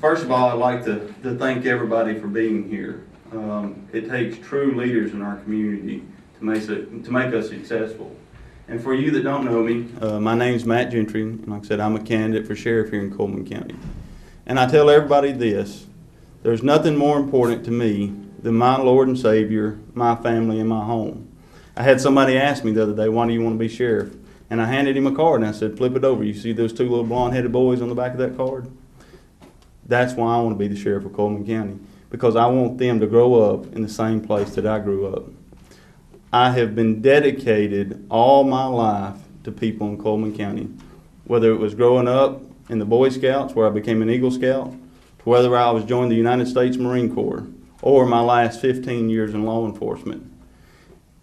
First of all, I'd like to thank everybody for being here. It takes true leaders in our community to make us successful. And for you that don't know me, my name's Matt Gentry, and like I said, I'm a candidate for sheriff here in Coleman County. And I tell everybody this: there's nothing more important to me than my Lord and Savior, my family, and my home. I had somebody ask me the other day, why do you want to be sheriff? And I handed him a card and I said, flip it over. You see those two little blonde-headed boys on the back of that card? That's why I want to be the sheriff of Coleman County, because I want them to grow up in the same place that I grew up. I have been dedicated all my life to people in Coleman County, whether it was growing up in the Boy Scouts, where I became an Eagle Scout, to whether I was joined the United States Marine Corps, or my last 15 years in law enforcement.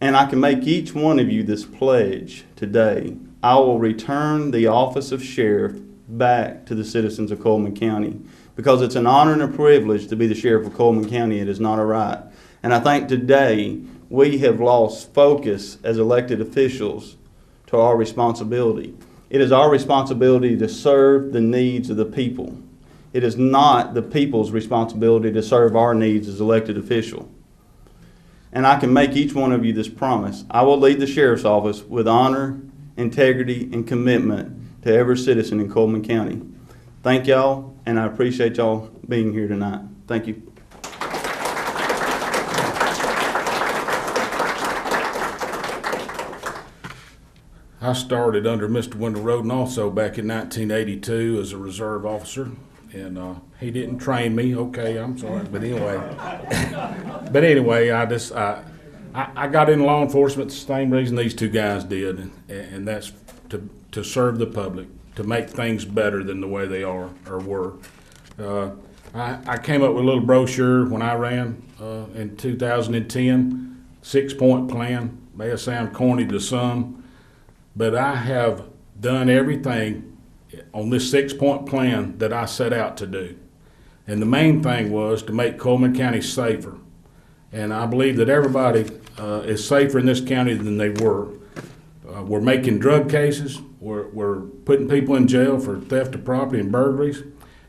And I can make each one of you this pledge today: I will return the office of sheriff back to the citizens of Coleman County, because it's an honor and a privilege to be the sheriff of Coleman County. It is not a right. And I think today we have lost focus as elected officials to our responsibility. It is our responsibility to serve the needs of the people. It is not the people's responsibility to serve our needs as elected official. And I can make each one of you this promise: I will lead the sheriff's office with honor, integrity, and commitment to every citizen in Coleman County. Thank y'all, and I appreciate y'all being here tonight. Thank you. I started under Mr. Wendell Roden also back in 1982 as a reserve officer, and he didn't train me. Okay, I'm sorry, but anyway. I got in law enforcement the same reason these two guys did, and that's to serve the public, to make things better than the way they are or were. I came up with a little brochure when I ran in 2010, 6-point plan. May sound corny to some, but I have done everything on this 6-point plan that I set out to do. And the main thing was to make Coleman County safer. And I believe that everybody is safer in this county than they were. We're making drug cases. We're putting people in jail for theft of property and burglaries.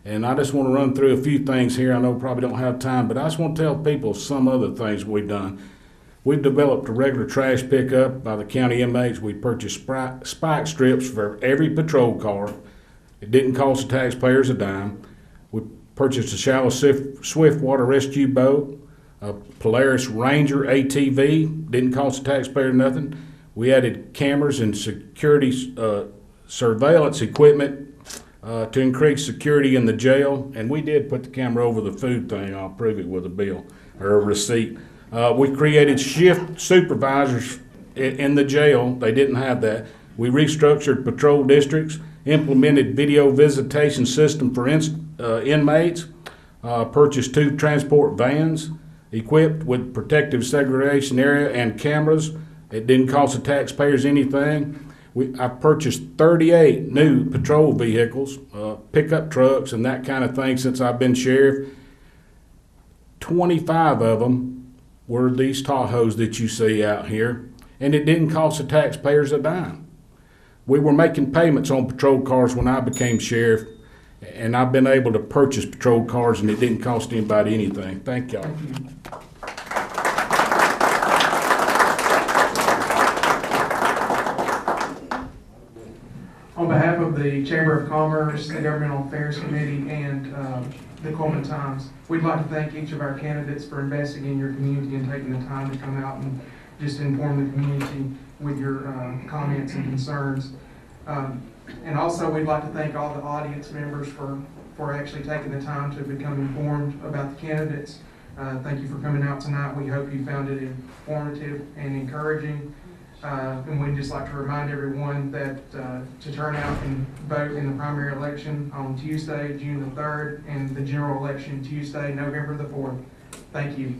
And I just want to run through a few things here. I know we probably don't have time, but I just want to tell people some other things we've done. We've developed a regular trash pickup by the county inmates. We purchased spike strips for every patrol car. It didn't cost the taxpayers a dime. We purchased a shallow swiftwater rescue boat, a Polaris Ranger ATV. Didn't cost the taxpayer nothing. We added cameras and security surveillance equipment to increase security in the jail. And we did put the camera over the food thing. I'll prove it with a bill or a receipt. We created shift supervisors in the jail. They didn't have that. We restructured patrol districts, implemented video visitation system for inmates, purchased 2 transport vans equipped with protective segregation area and cameras. It didn't cost the taxpayers anything. I purchased 38 new patrol vehicles, pickup trucks and that kind of thing since I've been sheriff. 25 of them were these Tahoes that you see out here, and it didn't cost the taxpayers a dime. We were making payments on patrol cars when I became sheriff, and I've been able to purchase patrol cars and it didn't cost anybody anything. Thank y'all. On behalf of the Chamber of Commerce, the Governmental Affairs Committee, and the Coleman Times, we'd like to thank each of our candidates for investing in your community and taking the time to come out and just inform the community with your comments and concerns. And also, we'd like to thank all the audience members for actually taking the time to become informed about the candidates. Thank you for coming out tonight. We hope you found it informative and encouraging. And we'd just like to remind everyone that to turn out and vote in the primary election on Tuesday, June the 3rd, and the general election Tuesday, November the 4th. Thank you.